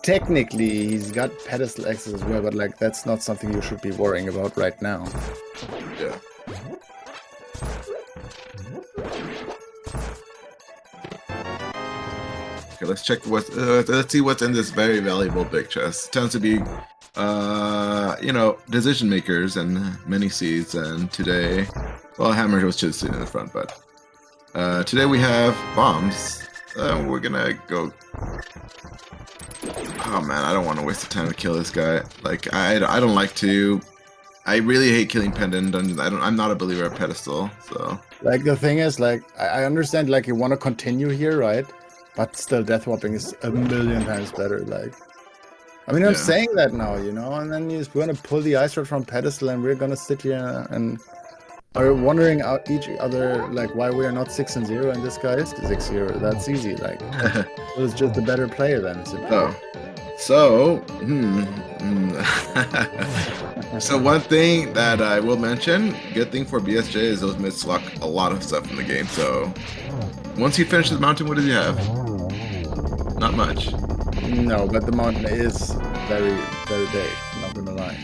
technically he's got pedestal access as well, but like that's not something you should be worrying about right now. Yeah. Okay, let's check what. Let's see what's in this very valuable big chest. It tends to be, you know, decision makers and many seeds. And today, well, Hammer was just sitting in the front, but today we have bombs. We're gonna go. Oh man, I don't want to waste the time to kill this guy. Like I don't like to. I really hate killing pendant dungeons. I'm not a believer of pedestal. So like the thing is, like I understand, like you want to continue here, right? But still, death whopping is a million times better. Like, I mean, I'm saying that now, you know, and then you're gonna pull the ice rod from pedestal, and we're gonna sit here and are wondering out each other like why we are not 6-0 and this guy is 6-0. That's easy. Like, it was just a better player than simply. Oh. So, so one thing that I will mention, good thing for BSJ is those myths lock a lot of stuff in the game. So once he finishes mountain, what does he have? Not much. No, but the mountain is very, very big, not gonna lie.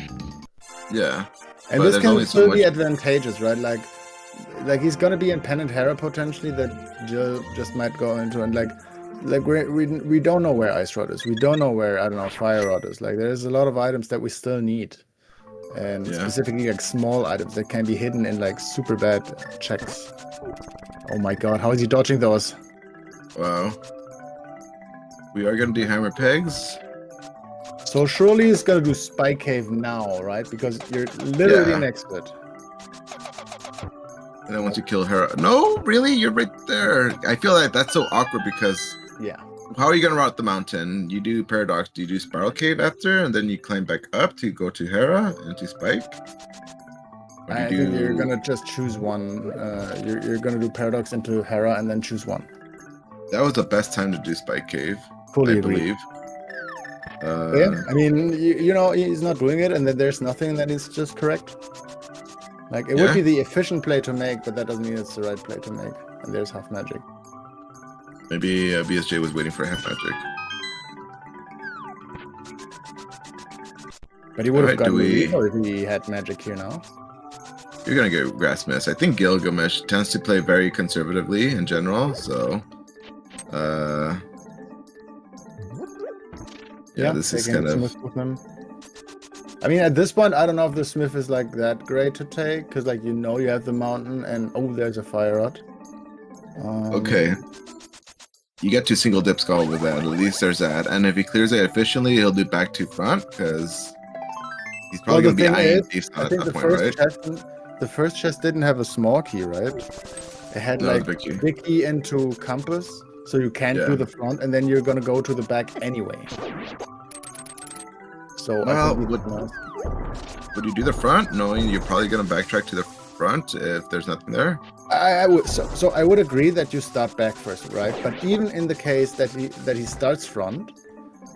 Yeah. And this can still be advantageous, right? Like he's gonna be in Pendant Hera potentially that Jill just might go into, and like we don't know where Ice Rod is. We don't know where, I don't know, Fire Rod is. Like there's a lot of items that we still need. And specifically like small items that can be hidden in like super bad checks. Oh my god, how is he dodging those? Wow. We are gonna do hammer pegs. So surely he's gonna do Spike Cave now, right? Because you're literally next to it. And then once you kill Hera, no, really, you're right there. I feel like that's so awkward because how are you gonna route the mountain? You do Paradox, do you do Spiral Cave after, and then you climb back up to go to Hera and to Spike? I think you're gonna just choose one. You're gonna do Paradox into Hera and then choose one. That was the best time to do Spike Cave. Fully I believe. Yeah, I mean, you know, he's not doing it, and then there's nothing that is just correct. Like, it would be the efficient play to make, but that doesn't mean it's the right play to make. And there's half magic. Maybe BSJ was waiting for half magic. But he would have gotten Reaver if he had magic here now. You're gonna get Grass Mist. I think Gylgamesh tends to play very conservatively in general, so yeah, this is kind of. I mean, at this point, I don't know if the Smith is like that great to take, because like you know you have the mountain, and oh, there's a Fire Rod. Okay. You get to single dip skull with that. At least there's that. And if he clears it efficiently, he'll do back to front because he's probably going to be eyeing Thieves Town at that point, right? The first chest didn't have a small key, right? It had like big key into compass, so you can't do the front, and then you're going to go to the back anyway. So well, would you do the front, knowing you're probably going to backtrack to the front if there's nothing there? I would so I would agree that you start back first, right? But even in the case that he starts front,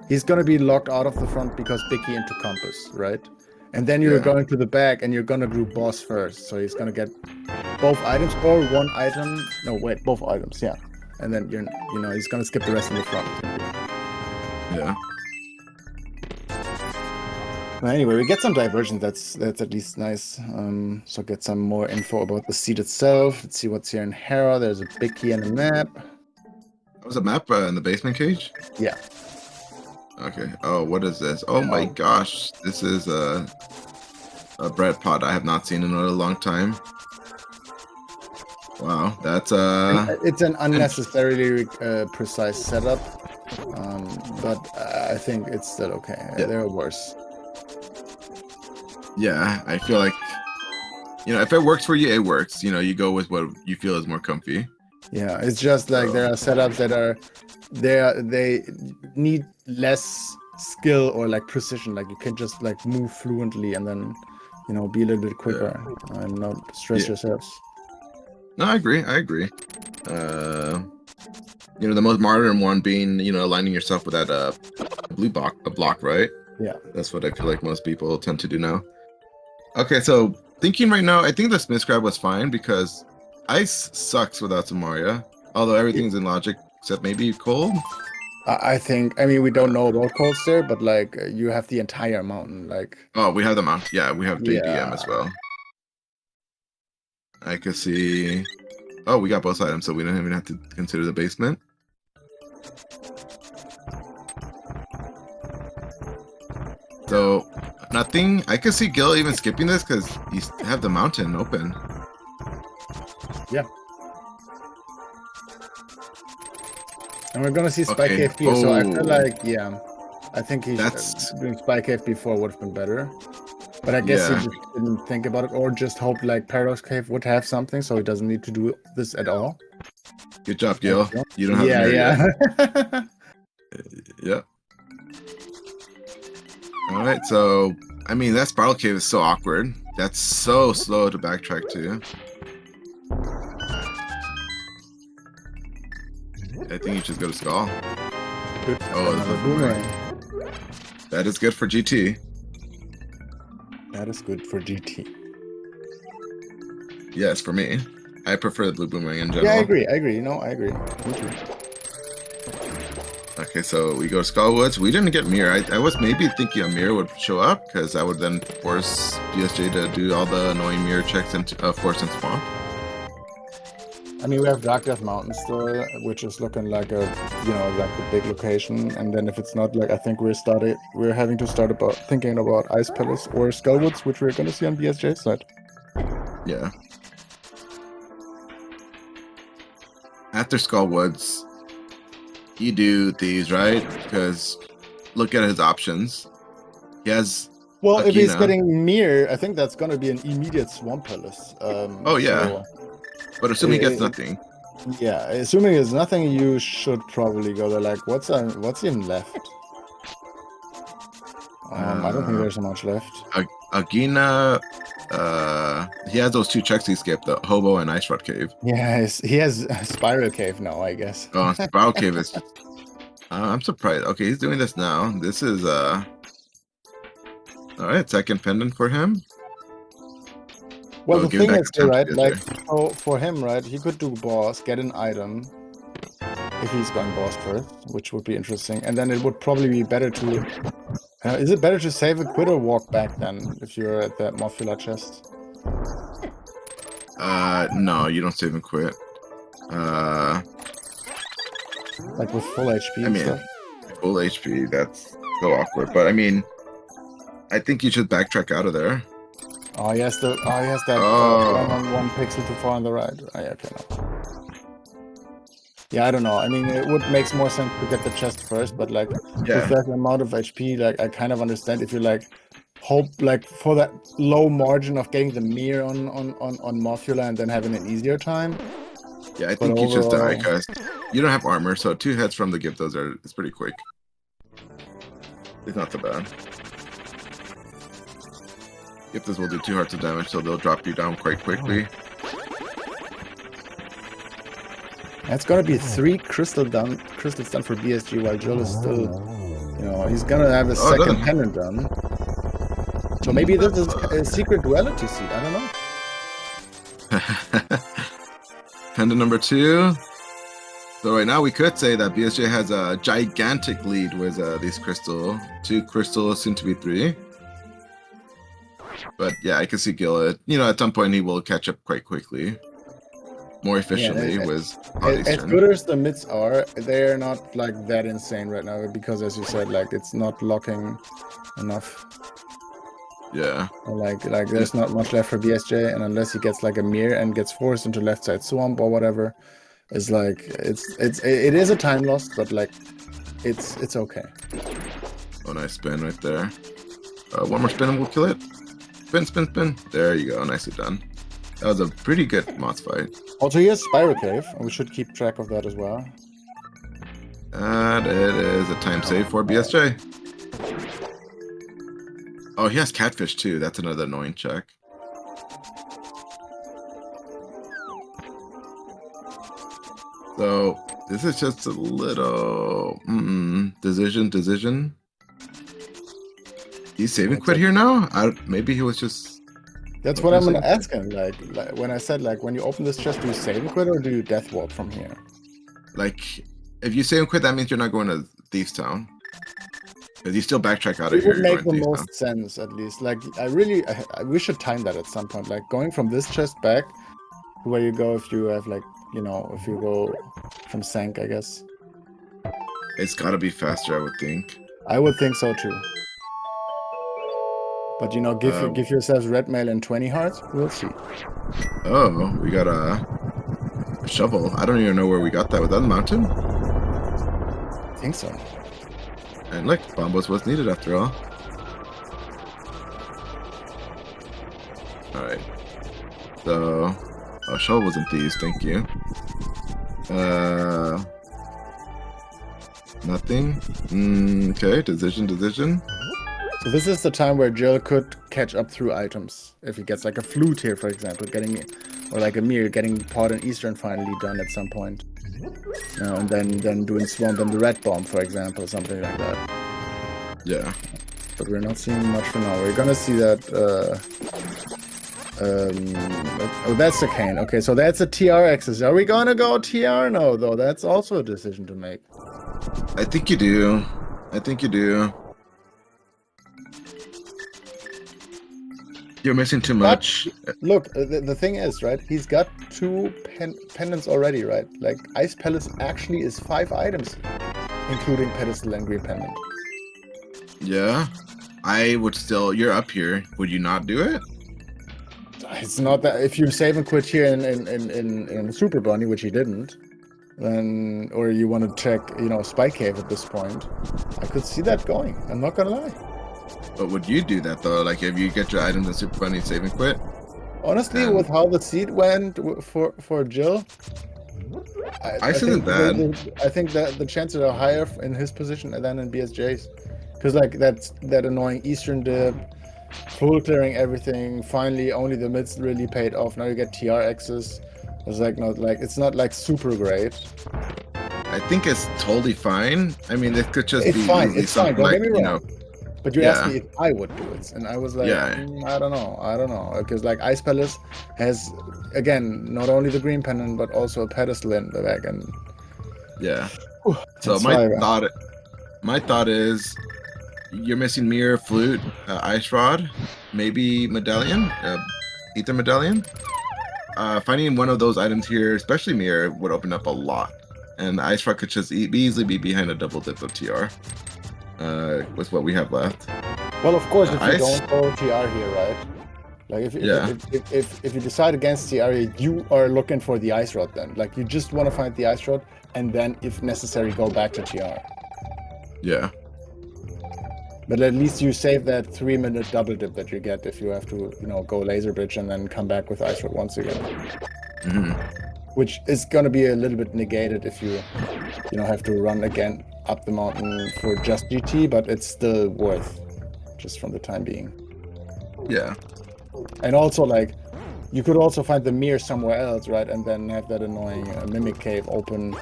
he's gonna be locked out of the front because big key into compass, right? And then you're going to the back and you're gonna group boss first, so he's gonna get both items or one item. No, wait, both items, yeah. And then you know he's gonna skip the rest in the front. Yeah. Well, anyway, we get some divergence. That's at least nice. So get some more info about the seed itself. Let's see what's here in Hera. There's a big key and a map. That was a map in the basement cage? Yeah. Okay. Oh, what is this? Oh my gosh. This is a bread pot I have not seen in a long time. Wow, that's it's an unnecessarily precise setup. But I think it's still okay. Yeah. There are worse. Yeah, I feel like, you know, if it works for you, it works. You know, you go with what you feel is more comfy. Yeah, it's just like there are setups that are they need less skill or like precision. Like you can just like move fluently and then, you know, be a little bit quicker and not stress yourselves. No, I agree. I agree. You know, the most modern one being, you know, aligning yourself with that block, right? Yeah. That's what I feel like most people tend to do now. Okay, so thinking right now, I think the Smith's Grab was fine because ice sucks without Samaria. Although everything's in logic except maybe cold. I think, I mean, we don't know about cold stare, but like you have the entire mountain. Like, Oh, we have the mount. Yeah, we have JDM as well. I could see. Oh, we got both items, so we don't even have to consider the basement. So nothing. I could see Gil even skipping this because you have the mountain open. Yeah. And we're gonna see Spike Cave here, so I feel like, yeah, I think he's doing Spike Cave before would have been better. But I guess he just didn't think about it, or just hoped like Paradox Cave would have something, so he doesn't need to do this at all. Good job, Gil. You don't have the mirror yet. Yep. All right, so I mean that Spiral Cave is so awkward. That's so slow to backtrack to. I think you should go to Skull. Good. Oh, this is boomerang. That is good for GT. That is good for GT. Yes, for me. I prefer the blue boomerang in general. Yeah, I agree. No, I agree. Me too. Okay, so we go to Skullwoods. We didn't get Mirror. I was maybe thinking a Mirror would show up because I would then force BSJ to do all the annoying Mirror checks and Force and Swamp. I mean, we have Dark Death Mountain still, which is looking like a, you know, like a big location. And then if it's not, like, I think we're having to start thinking about Ice Palace or Skullwoods, which we're going to see on BSJ's side. Yeah. After Skullwoods, you do Thieves, right? Because look at his options. He has. Well, Akina. If he's getting Mirror, I think that's going to be an immediate Swamp Palace. Oh, yeah. So, but assuming he gets nothing. Yeah, assuming there's nothing, you should probably go there. Like, what's even left? I don't think there's much left. Agina, he has those two checks he skipped, the Hobo and Ice Rod Cave. Yeah, he has Spiral Cave now, I guess. Oh, Spiral Cave is... I'm surprised. Okay, he's doing this now. This is, Alright, second pendant for him. Well, the thing is, right, like, so for him, right, he could do boss, get an item, if he's going boss first, which would be interesting, and then it would probably be better to... is it better to save a quit or walk back then, if you're at that Morphula chest? No, you don't save and quit. Like with full HP and stuff? Full HP, that's so awkward, but I mean, I think you should backtrack out of there. Oh, he has that 1 pixel too far on the right. Oh, yeah, okay, no. Yeah, I don't know. I mean, it would make more sense to get the chest first, but like with that amount of HP, like I kind of understand if you like hope like for that low margin of getting the mirror on Morphula and then having an easier time. Yeah, I think you just die because you don't have armor, so 2 heads from the Gyptos it's pretty quick. It's not so bad. Gyptos will do 2 hearts of damage, so they'll drop you down quite quickly. That's gonna be 3 crystals done for BSG while Jill is still, you know, he's gonna have a second pendant done. So maybe this is a secret duality seed, I don't know. Pendant number 2. So right now we could say that BSJ has a gigantic lead with these crystal. 2 crystals, soon to be 3. But yeah, I can see Gil. You know, at some point he will catch up quite quickly, more efficiently with as good as the mids are, they're not like that insane right now because, as you said, like it's not locking enough. Yeah. Like there's not much left for BSJ, and unless he gets like a mirror and gets forced into left side swamp or whatever, it's like it is a time loss, but like it's okay. Oh, nice spin right there. 1 more spin and we'll kill it. Spin, spin, spin. There you go. Nicely done. That was a pretty good moss fight. Also, here's Spiral Cave, and we should keep track of that as well. And it is a time save for BSJ. Oh, he has catfish too. That's another annoying check. So this is just a little decision. He's saving quit here now. Maybe he was just. That's what I'm gonna ask him. Like when I said, like, when you open this chest, do you save and quit or do you death warp from here? Like, if you save and quit, that means you're not going to Thieves Town. Because you still backtrack out of here. It would make the most sense, at least. Like, we should time that at some point. Like, going from this chest back to where you go if you have, like, you know, if you go from Sank, I guess. It's got to be faster, I would think. I would think so too. But, you know, give yourselves red mail and 20 hearts. We'll see. Oh, we got a shovel. I don't even know where we got that. Was that on the mountain? I think so. And look, bombos was needed after all. Alright. So, shovel was in thieves, thank you. Nothing. Okay, decision. So this is the time where Jill could catch up through items. If he gets like a flute here, for example, or like a mirror, getting Pod and Eastern finally done at some point. And then doing Swamp and the Red Bomb, for example, something like that. Yeah. But we're not seeing much for now. We're gonna see that. Oh, that's the cane. Okay, so that's a TR axis. Are we gonna go TR? No, though. That's also a decision to make. I think you do. You're missing too much. Look, the thing is, right? He's got 2 pendants already, right? Like, Ice Palace actually is 5 items, including pedestal and green pendant. Yeah, I would still. You're up here. Would you not do it? It's not that if you save and quit here in Super Bunny, which he didn't, then, or you want to check, you know, Spike Cave at this point, I could see that going. I'm not gonna lie. But would you do that though? Like, if you get your items in Super Bunny, save and quit? Honestly, with how the seed went for Jill, Ice isn't bad. I think that the chances are higher in his position than in BSJ's, because like that annoying Eastern dip, full clearing everything. Finally, only the mids really paid off. Now you get TRXs. It's not like super great. I think it's totally fine. I mean, it could just be fine. It's fine. Don't get me wrong. You know, but you asked me if I would do it, and I was like, I don't know, because like Ice Palace has, again, not only the green pendant but also a pedestal in the back, and yeah. So my thought is, you're missing mirror, flute, ice rod, maybe medallion, ether medallion. Finding one of those items here, especially mirror, would open up a lot, and the ice rod could just easily be behind a double dip of TR. With what we have left. Well, of course, if you don't go TR here, right? Like if you decide against TR, you are looking for the ice rod then. Like, you just want to find the ice rod and then, if necessary, go back to TR. Yeah. But at least you save that 3-minute double dip that you get if you have to, you know, go laser bridge and then come back with ice rod once again. Mm-hmm. Which is gonna be a little bit negated if you know, have to run again up the mountain for just GT, but it's still worth, just from the time being. Yeah. And also, like, you could also find the mirror somewhere else, right? And then have that annoying mimic cave open,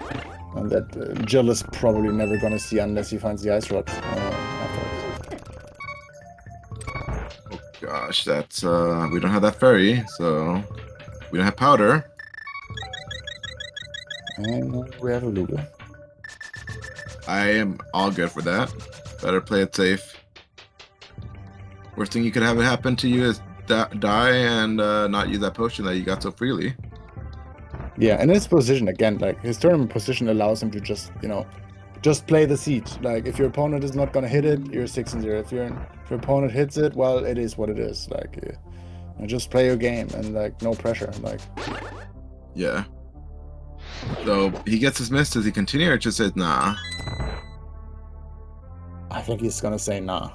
and that Jill is probably never gonna see unless he finds the ice rod afterwards. Oh gosh, that's we don't have that ferry, so we don't have powder. And we have a Luger. I am all good for that. Better play it safe. Worst thing you could have it happen to you is die and not use that potion that you got so freely. Yeah, and his position, again, like, his tournament position allows him to just, you know, just play the seat. Like, if your opponent is not gonna hit it, you're 6-0. If your opponent hits it, well, it is what it is. Like, you just play your game and, like, no pressure. Like, yeah. So he gets his miss. Does he continue or just says nah? I think he's gonna say nah.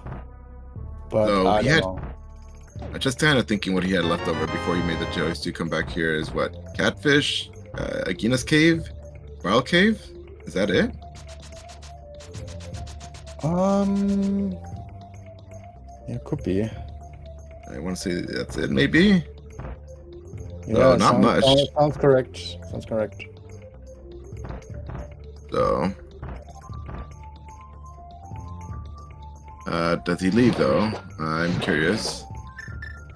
But so I don't know. I'm just kind of thinking what he had left over before he made the choice to come back here is what? Catfish, Agina's Cave, Spiral Cave? Is that it? Yeah, could be. I want to say that's it, maybe? Yeah, No, not much. Sounds correct. Sounds correct. So... does he leave, though? I'm curious.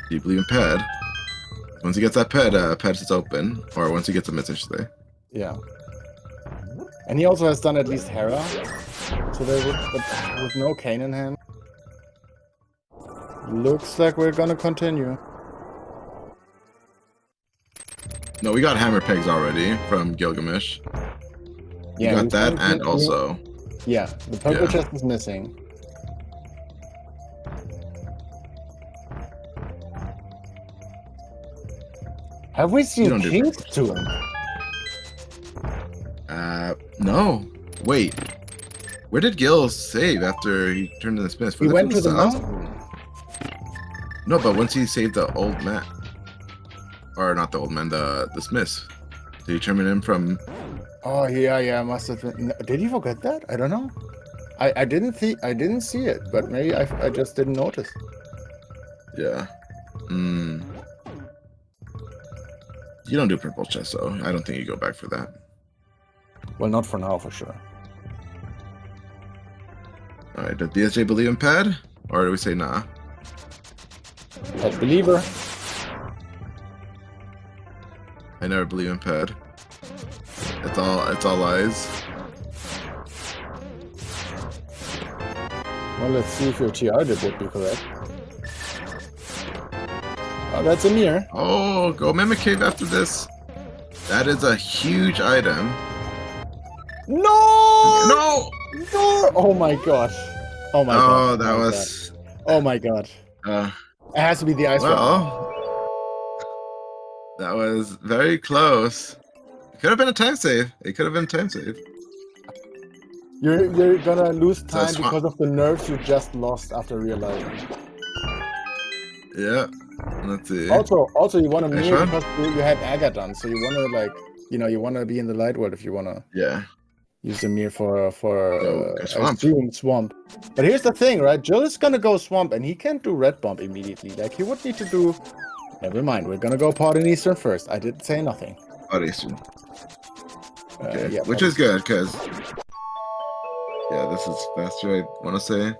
Do you believe in Ped? Once he gets that Ped is open. Or once he gets a miss, I should say. Yeah. And he also has done at least Hera. So they would, but with no cane in hand. Looks like we're gonna continue. No, we got hammer pegs already from Gylgamesh. Yeah, we got that and also... Yeah, the purple chest is missing. Have we seen Thieves Town? No. Wait. Where did Gil save after he turned in the smith? He went to the mountain. No, but once he saved the old man. Or not the old man, the smith. Did he turn him from... Oh, yeah, must have been... Did he forget that? I don't know. I didn't see it, but maybe I just didn't notice. Yeah. You don't do purple chest, though. I don't think you go back for that. Well, not for now, for sure. Alright, did bsj believe in Ped? Or do we say nah? Ped believer. I never believe in Ped. It's all lies. Well, let's see if your TR did would be correct. Oh, that's a mirror. Oh, go Mimic Cave after this. That is a huge item. No! No! No! Oh my gosh. Oh my god. Oh, that was... Oh my god. It has to be the ice one. That was very close. It could have been a time save. It could have been a time save. You're gonna lose time because of the nerves you just lost after realizing. Yeah. Let's see. Also, you want to mirror because you had Agathon, so you want to like, you want to be in the light world if you want to. Use the mirror for swamp. But here's the thing, right? Jill is gonna go swamp, and he can't do red bomb immediately. Like he would need to do. Never mind. We're gonna go pot in Eastern first. I didn't say nothing. Pot Eastern. Okay. Yeah, which is good because this is faster. I want to say.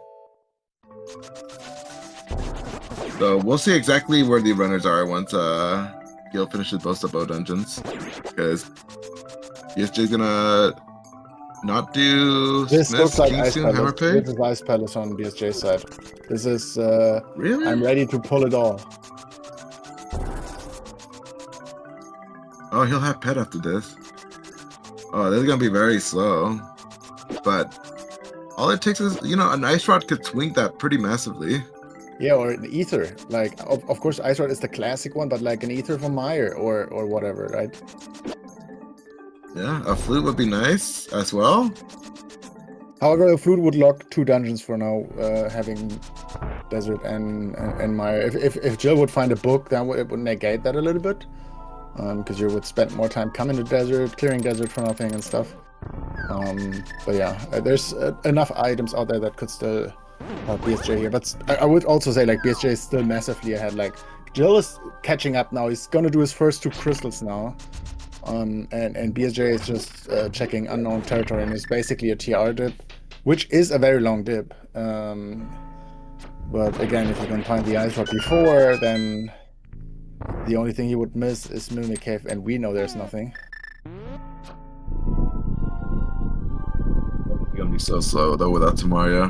So we'll see exactly where the runners are once Gil finishes both the bow dungeons, because bsj's gonna not do this Smith, looks like King Ice Soon, Palace. Hammer Pig. This is Ice Palace on bsj's side. This is really. I'm ready to pull it all. Oh, he'll have Pet after this. Oh, this is gonna be very slow, but all it takes is an Ice Rod could swing that pretty massively. Yeah, or an ether. Like, of course, Ice Rod is the classic one, but like an ether from Meyer or whatever, right? Yeah, a flute would be nice as well. However, a flute would lock 2 dungeons for now, having Desert and Meyer. If Jill would find a book, then it would negate that a little bit, because you would spend more time coming to Desert, clearing Desert for nothing and stuff. But yeah, there's enough items out there that could still bsj here, but I would also say like bsj is still massively ahead. Like Jill is catching up now. He's gonna do his first 2 crystals now, and bsj is just checking unknown territory, and it's basically a TR dip, which is a very long dip. But again, if you can find the ice rod before, then the only thing he would miss is Mimic Cave, and we know there's nothing. It's gonna be so slow though without Tamaria.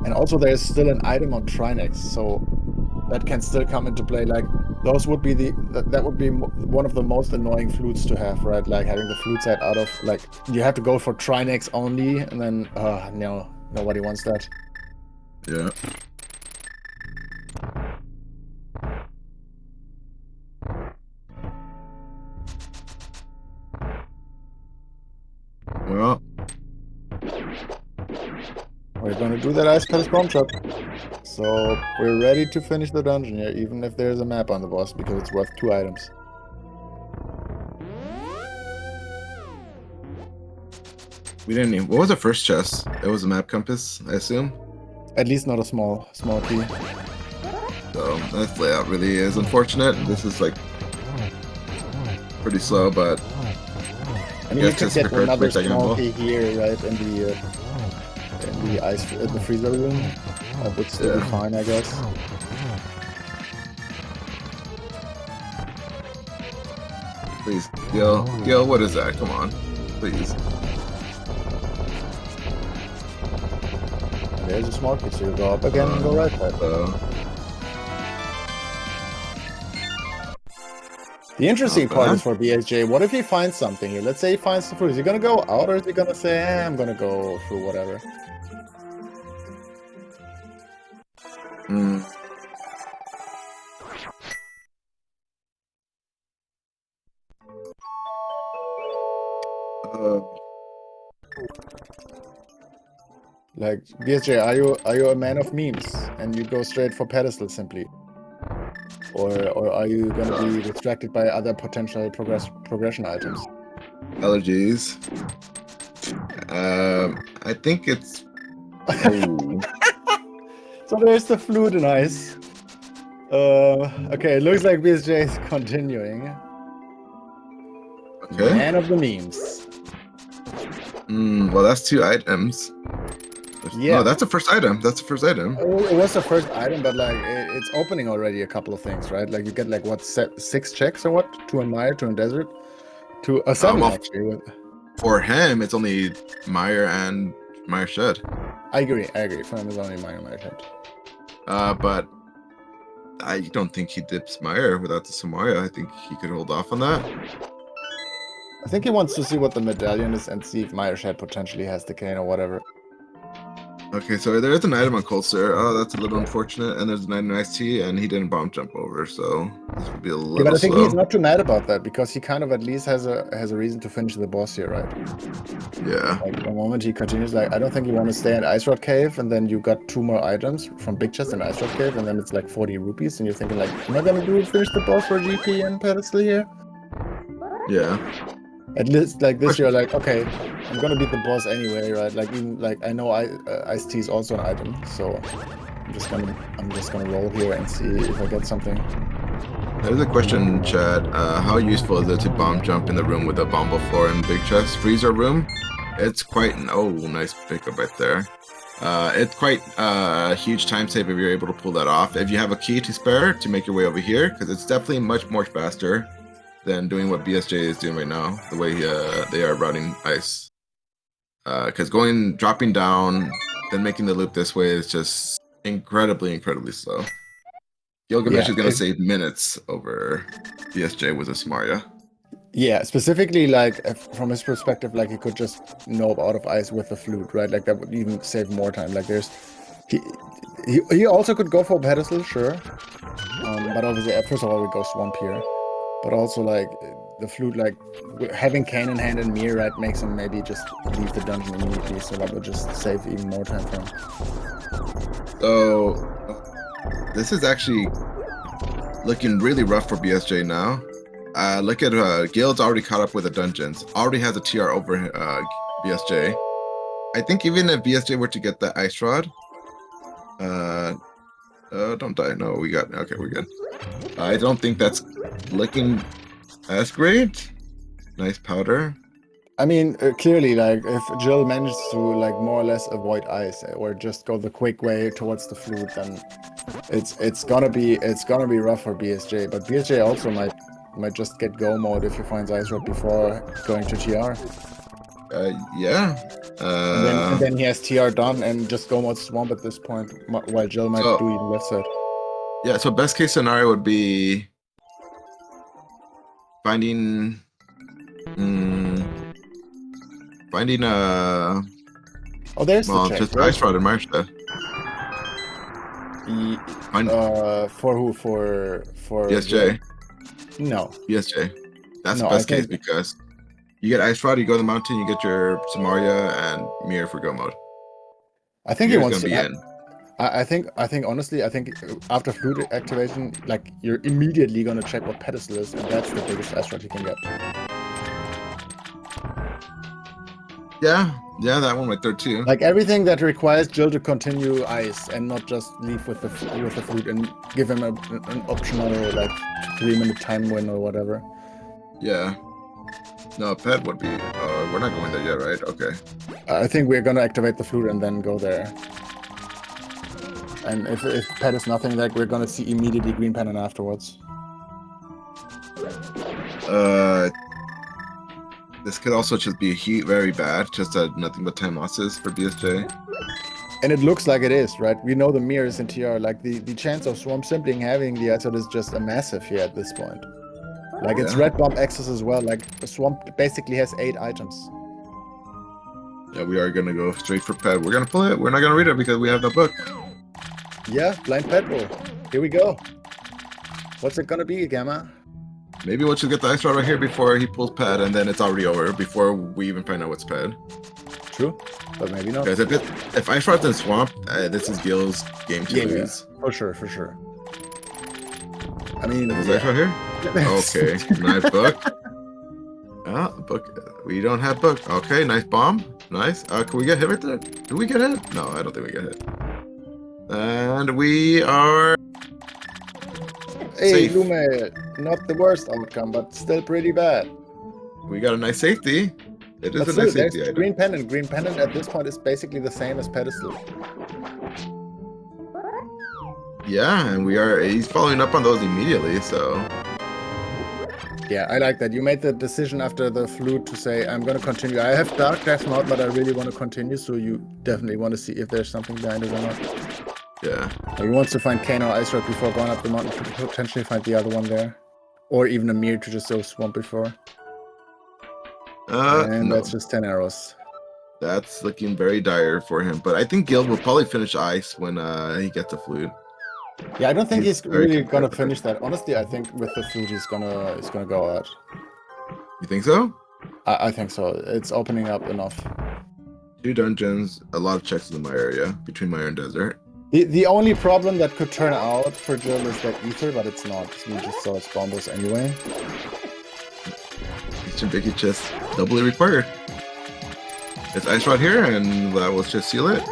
And also there's still an item on Trinex, so that can still come into play. Like those would be that would be one of the most annoying flutes to have, right? Like having the flute side out of, like, you have to go for Trinex only, and then no, nobody wants that. Yeah. Well, we're gonna do that Ice Palace bomb shot. So we're ready to finish the dungeon here, even if there's a map on the boss, because it's worth 2 items. We didn't even... What was the first chest? It was a map compass, I assume? At least not a small key. So this layout really is unfortunate. This is like pretty slow, but I mean, you could get another small key here, right, in the freezer room. That would still be fine, I guess. Please, Gil, what is that? Come on, please. And there's a small key, so you go up again and go right side. The interesting part is for bsj, what if he finds something here? Let's say he finds the fruit. Is he gonna go out, or is he gonna say, I'm gonna go through whatever? Like, bsj, are you a man of memes and you go straight for pedestal simply? Or are you gonna be distracted by other potential progression items? Allergies. I think it's... Oh. So there's the flute and ice. Okay, it looks like bsj is continuing. Okay. Man of the memes. Well, that's 2 items. Yeah. No, that's the first item. That's the first item. It was the first item, but like it's opening already a couple of things, right? Like you get like what 6 checks or what? 2 in Mire, 2 in Desert, 7 actually. For him, it's only Mire and Mire Shed. I agree. For him, it's only Mire and Mire Shed. But I don't think he dips Mire without the Samaria. I think he could hold off on that. I think he wants to see what the medallion is and see if Mire Shed potentially has the cane or whatever. Okay, so there is an item on Colster. Oh, that's a little unfortunate. And there's an item on Ice Tea, and he didn't bomb jump over, so this would be a little but I think slow. he's not too mad about that, because he kind of at least has a reason to finish the boss here, right? Yeah. Like the moment he continues, like I don't think you want to stay in Ice Rod Cave, and then you got 2 more items from Big Chest and Ice Rod Cave, and then it's like 40 rupees, and you're thinking like, am I gonna finish the boss for GP and pedestal here? Yeah. At least like this, you're like, okay, I'm gonna beat the boss anyway, right? Like even like I know Ice Tea is also an item, so I'm just gonna roll here and see if I get something. There's a question, Chad. How useful is it to bomb jump in the room with a bombo floor and Big Chest freezer room? It's quite an nice pickup right there. It's quite a huge time save if you're able to pull that off. If you have a key to spare to make your way over here, because it's definitely much more faster than doing what bsj is doing right now, the way they are routing ice. Because dropping down, then making the loop this way is just incredibly slow. Gylgamesh is going to save minutes over bsj with a Samaria. Yeah, specifically like from his perspective, like he could just nope out of ice with the flute, right? Like that would even save more time. Like he also could go for pedestal, sure. But obviously, first of all, we go swamp here. But also, like, the flute, like, having Cane in hand and Mir, right, makes him maybe just leave the dungeon immediately, so that would just save even more time for him. So, this is actually looking really rough for bsj now. Look at Gild's already caught up with the dungeons. Already has a TR over bsj. I think even if bsj were to get the Ice Rod, don't die. No, we got... Okay, we're good. I don't think that's looking as great. Nice powder. I mean, clearly, like, if Jill manages to, like, more or less avoid ice or just go the quick way towards the flute, then it's gonna be rough for bsj. But bsj also might just get go mode if he finds Ice Rod before going to TR. Yeah. And then he has TR done and just go mode swamp at this point, while Jill might do even left side. Yeah, so best case scenario would be finding Oh, there's the check. Just Ice Rod and Marsha. For who? For bsj. No. bsj. That's the best case, because you get Ice Rod, you go to the mountain, you get your Samaria and Mir for go mode. I think he wants to. I think honestly, I think after flute activation, like you're immediately gonna check what pedestal is, and that's the biggest ice rod you can get. Yeah, that one right there too. Like everything that requires Jill to continue ice and not just leave with the flute and give him an optional like 3-minute time win or whatever. Yeah. No, pet would be. We're not going there yet, right? Okay. I think we're gonna activate the flute and then go there. And if pet is nothing, like we're gonna see immediately green pennant afterwards. This could also just be very bad. Just nothing but time losses for BSJ. And it looks like it is, right? We know the mirrors in TR. Like the chance of Swamp Simpling having the ice is just a massive here at this point. Like it's red bomb access as well. Like the Swamp basically has 8 items. Yeah, we are gonna go straight for pet. We're gonna pull it. We're not gonna read it because we have the book. Yeah, blind pet roll. Here we go. What's it gonna be, Gamma? Maybe we'll just get the ice rod right here before he pulls pad, and then it's already over before we even find out what's pad. True, but maybe not. Guys, if ice rod's in swamp, this is Gil's game to lose. For sure. I mean, is ice rod here? Okay, nice book. Book. We don't have book. Okay, nice bomb. Nice. Can we get hit right there? Do we get hit? No, I don't think we get hit. And we are. Hey, safe. Lume, not the worst outcome, but still pretty bad. We got a nice safety. It is Let's a nice see, safety there's item. green pennant. Green pennant at this point is basically the same as pedestal. Yeah, and he's following up on those immediately, so. Yeah, I like that. You made the decision after the flute to say, I'm going to continue. I have Dark Death Mount, but I really want to continue, so you definitely want to see if there's something behind it or not. Yeah. He wants to find Kane or Ice Rod before going up the mountain to potentially find the other one there. Or even a mirror to just go swamp before. And No. that's just 10 arrows. That's looking very dire for him, but I think Gil will probably finish ice when he gets a flute. Yeah, I don't think he's very really gonna conservative. finish that. Honestly, I think with the flute he's gonna go out. You think so? I think so. It's opening up enough. 2 dungeons, a lot of checks in my area between Mire and Desert. The only problem that could turn out for Jill is that ether, but it's not. We just saw its bombos anyway. Each and Vicky just doubly required. It's ice rod here, and that will just seal it.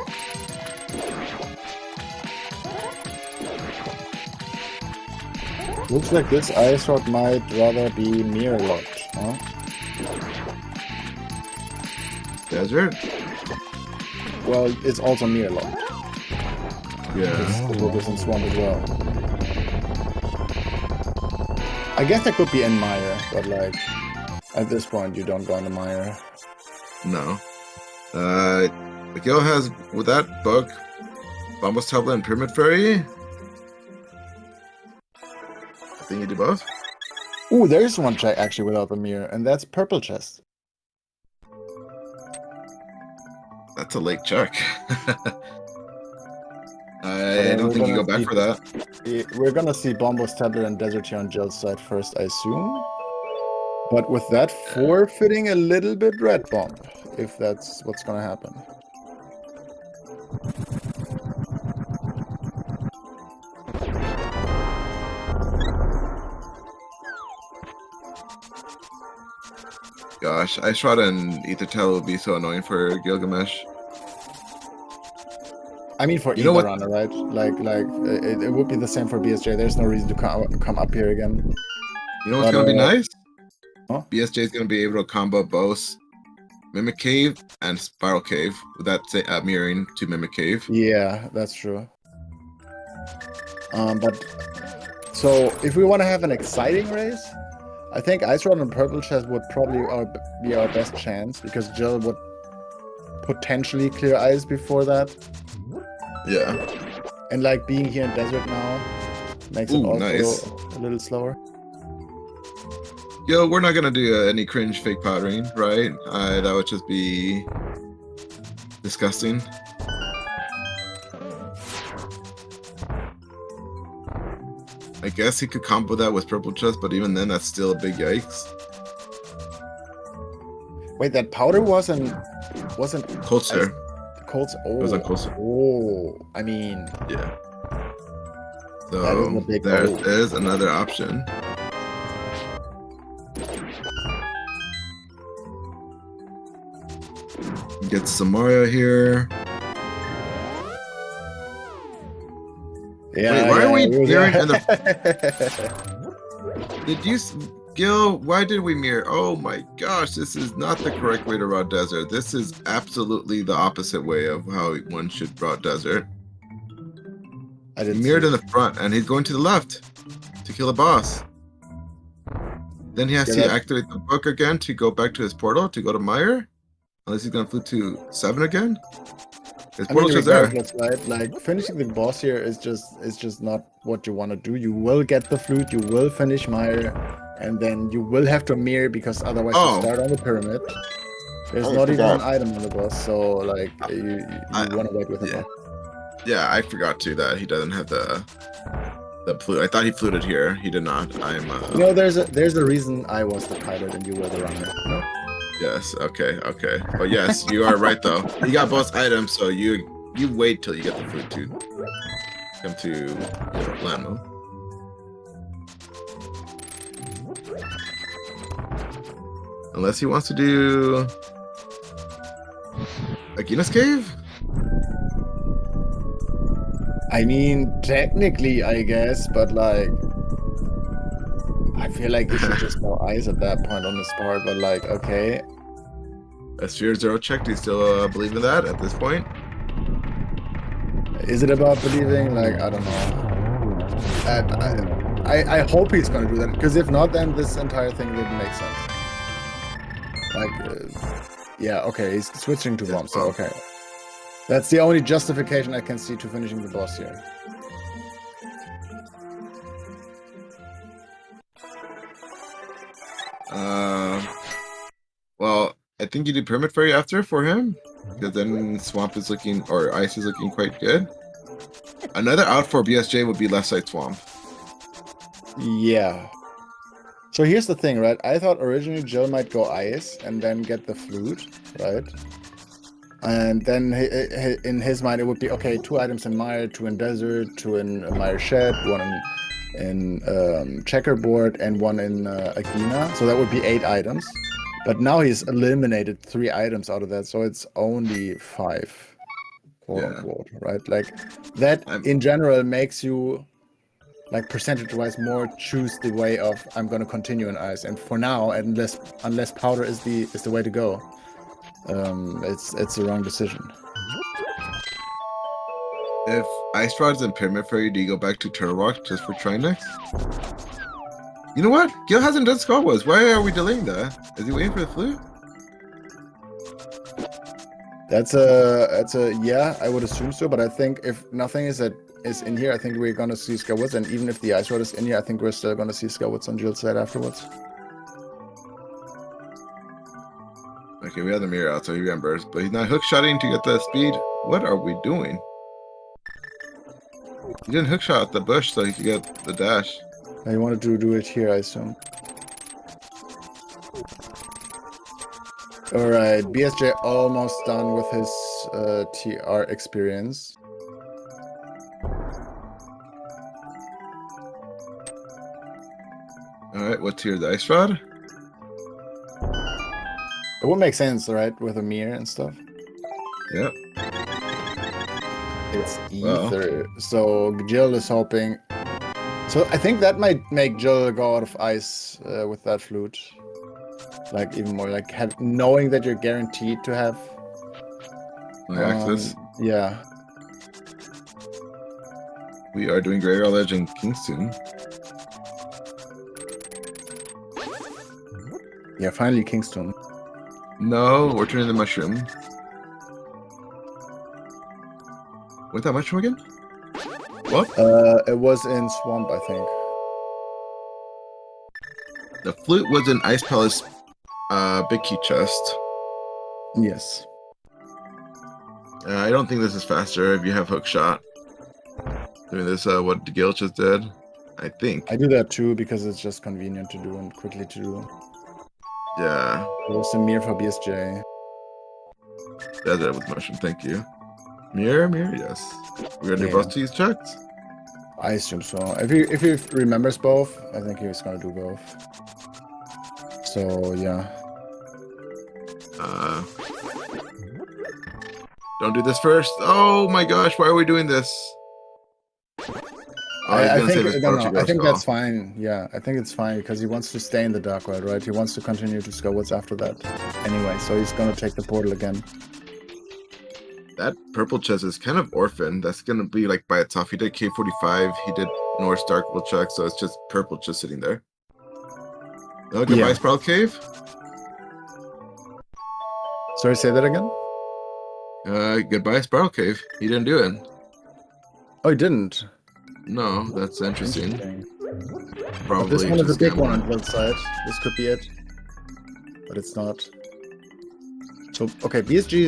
Looks like this ice rod might rather be mirror locked, huh? Desert? Well, it's also mirror locked. Yeah. It will in swamp as well. I guess that could be in Mire, but like at this point you don't go into Mire. No. Gil has, with that book, Bombos Tablet and Pyramid Fairy. I think you do both. Ooh, there's one check actually without the mirror, and that's purple chest. That's a late check. I don't think you go back for that. We're gonna see Bombo's Tablet and Desert here on Jill's side first, I assume. But with that, forfeiting a little bit red bomb, if that's what's gonna happen. Gosh, Ice Rod and Ether Tail would be so annoying for Gylgamesh. I mean, for either runner, right? Like it would be the same for BSJ. There's no reason to come up here again. You know what's gonna be nice? Huh? BSJ is gonna be able to combo both Mimic Cave and Spiral Cave with that mirroring to Mimic Cave. Yeah, that's true. But so if we want to have an exciting race, I think Ice Rod and Purple Chest would probably be our best chance because Jill would potentially clear ice before that. Yeah. And like being here in Desert now makes it also a little slower. Yo, we're not gonna do any cringe fake powdering, right? That would just be disgusting. I guess he could combo that with Purple Chest, but even then, that's still a big yikes. Wait, that powder wasn't Cold Stare. Colts. It was on Coastal. Oh, I mean, Yeah. that is So a big there O. is another option. Get some Mario here. Yeah, Wait, why are we mirroring in the? the? Did you, Gil? Why did we mirror? Oh my gosh, this is not the correct way to route desert. This is absolutely the opposite way of how one should route desert. I He did mirrored see in the front, and he's going to the left to kill a boss. Then he has to activate the book again to go back to his portal to go to Meyer. Unless he's gonna flute to 7 again. His portal's just there. Right? Like finishing the boss here is just not what you want to do. You will get the flute, you will finish Meyer, and then you will have to mirror because otherwise you start on the pyramid. There's not even an item on the boss, so like you want to wait with him. Yeah, I forgot too that he doesn't have the flute. I thought he fluted here. He did not. No, there's a reason I was the pilot and you were the runner. No? Yes. Okay. But yes, you are right though. You got both items, so you wait till you get the flute to come to Lamo. Unless he wants to do Agina's Cave. I mean, technically, I guess, but like, I feel like he should just go ice at that point on this part. But like, okay. A Sphere Zero check. Do you still believe in that at this point? Is it about believing? Like, I don't know. I hope he's gonna do that, because if not, then this entire thing wouldn't make sense. Like, yeah, okay, he's switching to bomb, so okay. That's the only justification I can see to finishing the boss here. Well, I think you do Pyramid Fairy after for him, because then Swamp is looking, or Ice is looking quite good. Another out for BSJ would be left side Swamp. Yeah. So here's the thing, right? I thought originally Jill might go Ice and then get the flute, right? And then in his mind, it would be, okay, 2 items in Mire, 2 in Desert, 2 in Mire Shed, 1 in Checkerboard, and 1 in Agina. So that would be 8 items. But now he's eliminated 3 items out of that, so it's only 5, quote unquote, right? Like, that in general makes you, like, percentage-wise more choose the way of, I'm going to continue in Ice. And for now, unless Powder is the way to go, it's the wrong decision. If Ice Rod's in Pyramid Fairy, do you go back to Turtle Rock just for try next? You know what? Gil hasn't done Skull Wars. Why are we delaying that? Is he waiting for the flute? That's a yeah, I would assume so, but I think if nothing is in here, I think we're gonna see Skull Wars, and even if the Ice Rod is in here, I think we're still gonna see Skull Wars on Jill's side afterwards. Okay, we have the mirror out, so he remembers, but he's not hookshotting to get the speed. What are we doing? He didn't hookshot the bush so he could get the dash. I wanted to do it here, I assume. Alright, BSJ almost done with his TR experience. Alright, what tier is the Ice Rod? It would make sense, right, with a mirror and stuff. Yep. It's Ether. So Jill is hoping. So I think that might make Jill go out of Ice with that flute. Like, even more, like, knowing that you're guaranteed to have access. Yeah. We are doing Graveyard Ledge in Kingston. Yeah, finally Kingston. No, we're turning the mushroom. What's that mushroom again? What? It was in Swamp, I think. The flute was in Ice Palace, big key chest. Yes. I don't think this is faster if you have hook shot. Doing this, what Gil just did. I think. I do that too because it's just convenient to do and quickly to do. Yeah. There's a mirror for BSJ. Yeah, that with mushroom. Thank you. Mirror, yes. We're gonna do both these checks. I assume so. If he remembers both, I think he's gonna do both. So yeah. Don't do this first. Oh my gosh, why are we doing this? Oh, I think that's fine. Yeah, I think it's fine because he wants to stay in the dark world, right? He wants to continue to score what's after that. Anyway, so he's gonna take the portal again. That purple chest is kind of orphaned. That's gonna be like by itself. He did K45, he did North Dark check, so it's just purple just sitting there. Oh, goodbye, Sprout Cave. Sorry, say that again? Goodbye, Sprout Cave. He didn't do it. Oh, he didn't? No, that's interesting. Probably. But this one is a big one on Will's side. This could be it. But it's not. So, okay, BSG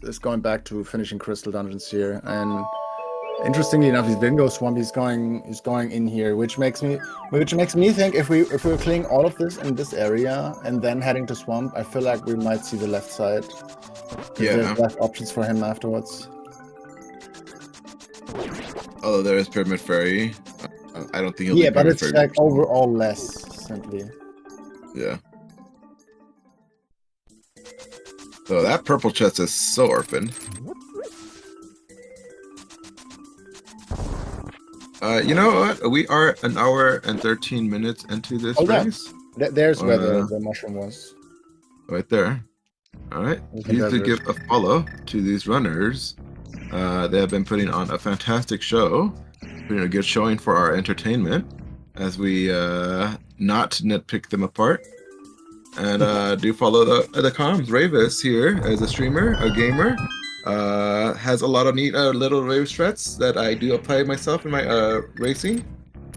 is going back to finishing Crystal Dungeons here. And interestingly enough, he didn't go Swamp. He's going in here, which makes me think if we're clearing all of this in this area and then heading to Swamp, I feel like we might see the left side. Yeah. There's less options for him afterwards. Although there is Pyramid Fairy, I don't think he'll be but it's Fairy like overall less simply. Yeah. So that purple chest is so orphaned. You know what? We are an hour and 13 minutes into this race. There's where the mushroom was. Right there. All right. Please do give a follow to these runners. They have been putting on a fantastic show, putting a good showing for our entertainment as we not nitpick them apart. And do follow the comms. Ravis here as a streamer, a gamer, has a lot of neat little rave strats that I do apply myself in my racing.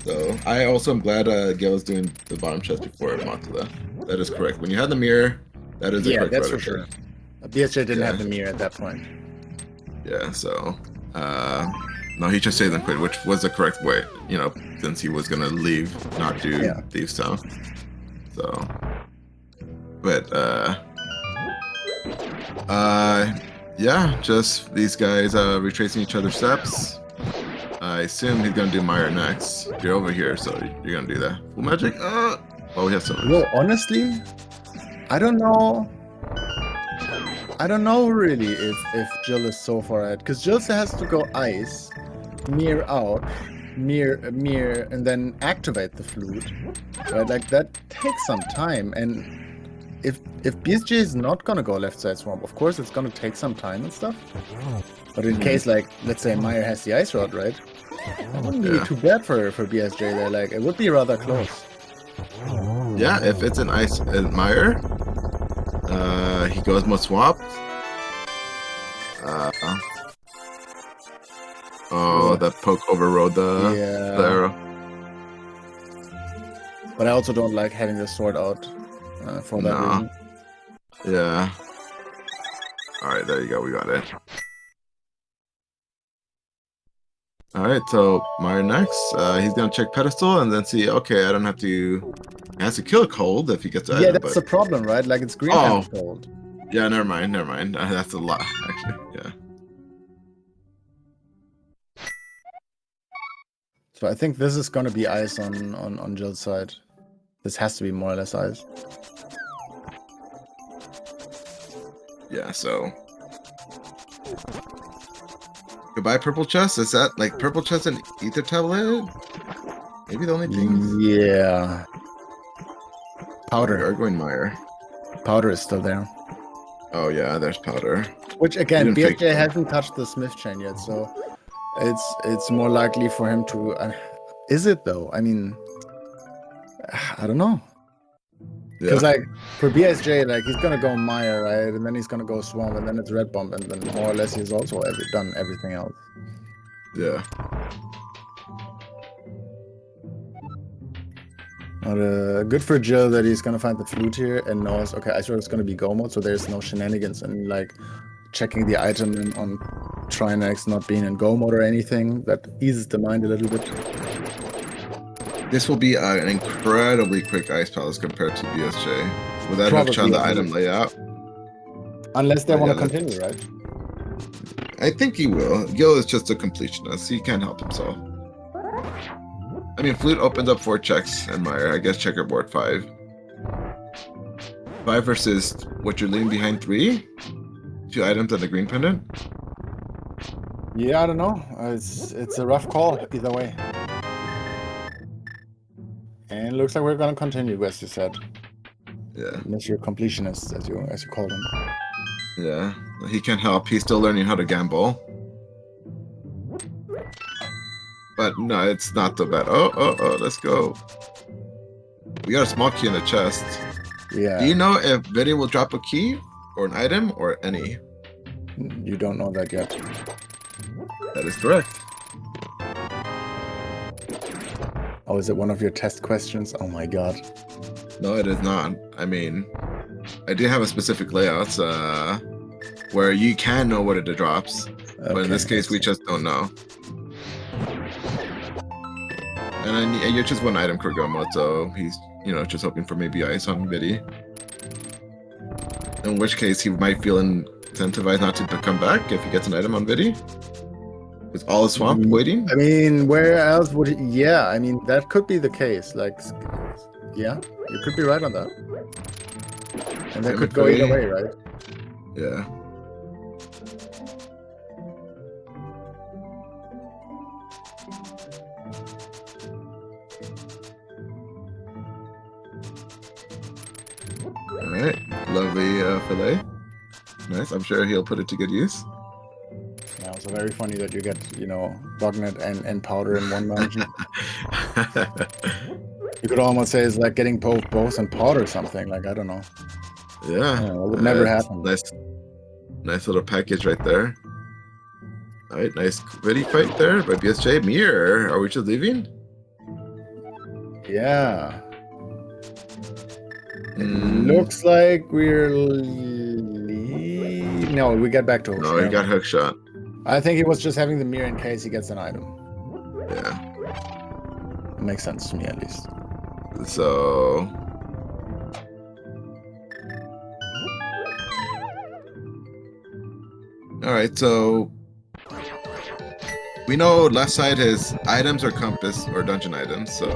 So I also am glad Gil is doing the bottom chest before Matula. That is correct. When you have the mirror, that is the correct. Yeah, that's for sure. BSJ didn't have the mirror at that point. Yeah, so no, he just saved them quit, which was the correct way, you know, since he was gonna leave, not do Thieves Town. So, but yeah, just these guys retracing each other's steps. I assume he's gonna do Meyer next. You're over here, so you're gonna do that. Full magic. Oh, we have some. Well, honestly, I don't know. I don't know really if Jill is so far ahead, because Jill has to go ice, mirror out, mirror, and then activate the flute. Right, like that takes some time. And if BSJ is not gonna go left side swamp, of course it's gonna take some time and stuff. But in case, like, let's say Meyer has the ice rod, right? That wouldn't be too bad for BSJ there. Like, it would be rather close. Yeah, if it's an ice Meyer. He goes more swapped. Oh, that poke overrode the arrow. But I also don't like having the sword out for that reason. Yeah. Alright, there you go. We got it. Alright, so Meyer next. He's going to check pedestal and then see, okay, I don't have to... He has to kill a cold if he gets item, that's the problem, right? Like, it's green and cold. Yeah, never mind. That's a lot, actually. Yeah. So I think this is going to be ice on Jill's side. This has to be more or less ice. Yeah, so... Goodbye, purple chest. Is that, like, purple chest and ether tablet? Maybe the only thing? Yeah. Powder. Meyer. Powder is still there. Oh yeah, there's powder. Which again, BSJ hasn't touched the Smith chain yet, so it's more likely for him to. Is it though? I mean, I don't know. Because like for BSJ, like he's gonna go Meyer, right, and then he's gonna go Swamp, and then it's Red Bomb, and then more or less he's also done everything else. Yeah. But good for Jill that he's gonna find the flute here and knows, okay, I swear it's gonna be go mode, so there's no shenanigans and like checking the item on Trinex not being in go mode or anything. That eases the mind a little bit. This will be an incredibly quick ice palace compared to BSJ without having to the item layout. Unless they want to continue, right? I think he will. Gil is just a completionist. He can't help himself. I mean, Flute opens up 4 checks, and Meyer, I guess checkerboard 5. 5 versus what you're leaving behind 3? 2 items and a green pendant? Yeah, I don't know. It's a rough call either way. And it looks like we're gonna continue, as you said. Yeah. Mr. Completionist, as you called him. Yeah. He can't help. He's still learning how to gamble. But no, it's not so bad. Oh, let's go. We got a small key in the chest. Yeah. Do you know if Viddy will drop a key or an item or any? You don't know that yet. That is correct. Oh, is it one of your test questions? Oh my god. No, it is not. I mean, I do have a specific layout where you can know what it drops. Okay. But in this case, we just don't know. And then you're just 1 item, Kurgomo, so he's, just hoping for maybe ice on Viddy. In which case, he might feel incentivized not to come back if he gets an item on Viddy. With all the swamp waiting? I mean, where else would it... Yeah, I mean, that could be the case. Like, yeah, you could be right on that. And that could go either way, right? Yeah. Alright, lovely fillet. Nice, I'm sure he'll put it to good use. Yeah, it's very funny that you get, Bognet and powder in one dungeon. You could almost say it's like getting both and powder or something, like, I don't know. Yeah. It would never happen. Nice little package right there. Alright, nice Viddy fight there by BSJ. Mirror, are we just leaving? Yeah. It looks like we're... No, we get back to hookshot. No, he got hookshot. I think he was just having the mirror in case he gets an item. Yeah. It makes sense to me, at least. So... Alright, so... We know left side is items or compass or dungeon items, so...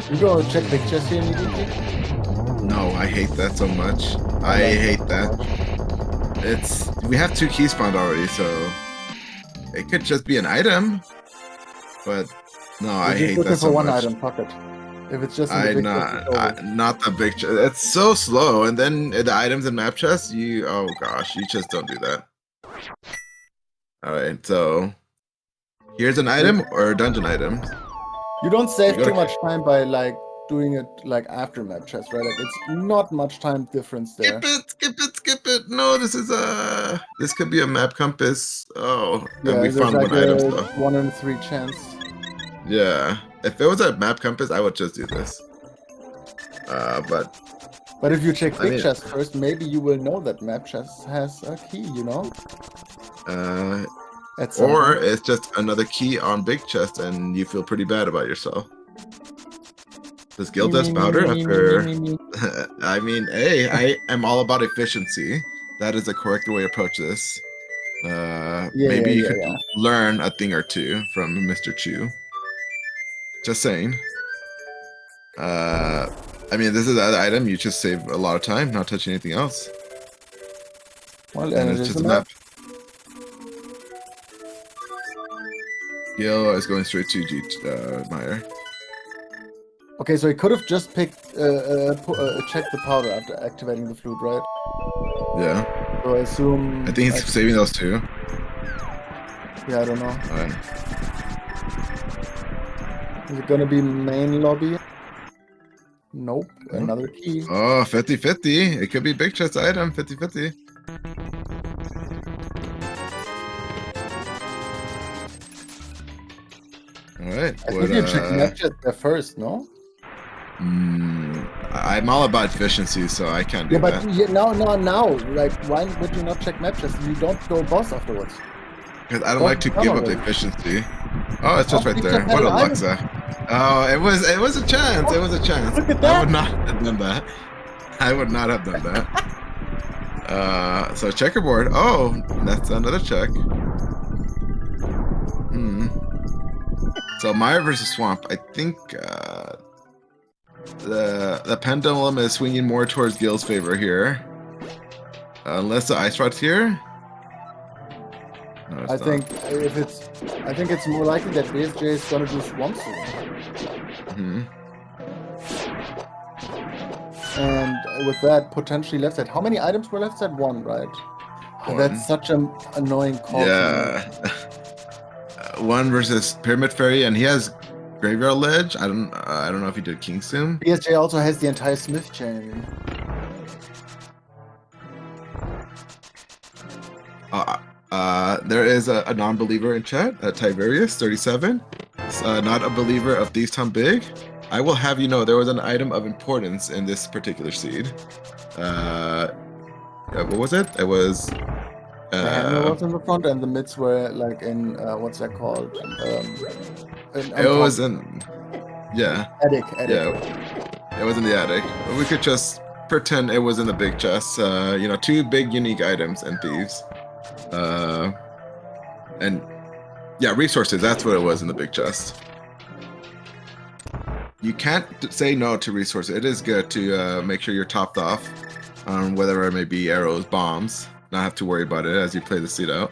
You go check pictures here immediately? No, I hate that so much. I hate that. We have 2 keys found already, so it could just be an item. But no, I hate that so much. Looking for one item pocket. If it's just not the big chest. It's so slow, and then the items in map chest, oh gosh, you just don't do that. All right, so here's an item or a dungeon item. You don't save too much time by doing it after map chest, right? Like it's not much time difference there. Skip it. No, this could be a map compass. Oh, yeah, and we found one item stuff. 1 in 3 chance. Yeah, if it was a map compass, I would just do this. But if you check big chest first, maybe you will know that map chest has a key. Or it's just another key on big chest, and you feel pretty bad about yourself. Does Gil dust powder after? I mean, hey, I am all about efficiency. That is the correct way to approach this. Maybe you could learn a thing or 2 from Mr. Chu. Just saying. I mean, this is the other item. You just save a lot of time, not touching anything else. Well, and it's just a map. Gil is going straight to Meyer. Okay, so he could have just picked, checked the powder after activating the flute, right? Yeah. So I assume... I think he's saving those 2. Yeah, I don't know. Alright. Is it gonna be main lobby? Nope. Another key. Oh, 50-50. It could be big chest item, 50-50. Alright. I think you check map chest there first, no? I'm all about efficiency, so I can't do that. Now. Like, why would you not check map chest? You don't go boss afterwards. Because I don't like to give up the efficiency. Oh, it's just right there. What a Alexa. Oh, it was a chance. It was a chance. Look at I that. would not have done that. I would not have done that. So checkerboard. Oh, that's another check. So Mire versus Swamp. I think the pendulum is swinging more towards Gil's favor here. Unless the ice rod's here. No, I think it's more likely that BSJ is gonna do Swamp soon. And with that, potentially left side. How many items were left side? One, right? One. That's such an annoying call. Yeah. One versus Pyramid Fairy, and he has Graveyard Ledge. I don't know if he did Kingston. BSJ also has the entire Smith chain. There is a non-believer in chat, Tiverius37. Not a believer of Thieves Town Big. I will have you know there was an item of importance in this particular seed. What was it? It was. The hammer was in the front, and the mids were like in what's that called? It was in. Yeah. Attic. Yeah. It was in the attic. We could just pretend it was in the big chest. You know, 2 big unique items in Thieves. And yeah, resources. That's what it was in the big chest. You can't say no to resources. It is good to make sure you're topped off on whether it may be arrows, bombs. Not have to worry about it as you play the seed out.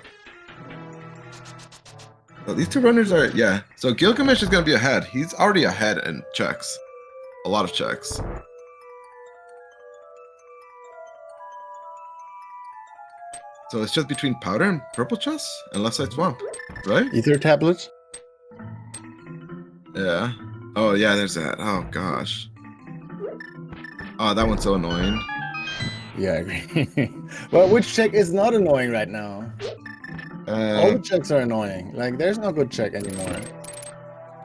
So these 2 runners are, yeah. So Gylgamesh is going to be ahead. He's already ahead in checks. A lot of checks. So it's just between powder and purple chest and left side swamp, right? Ether tablets. Yeah. Oh yeah, there's that. Oh gosh. Oh, that one's so annoying. Yeah, I agree. Well, which check is not annoying right now? All the checks are annoying. Like, there's no good check anymore.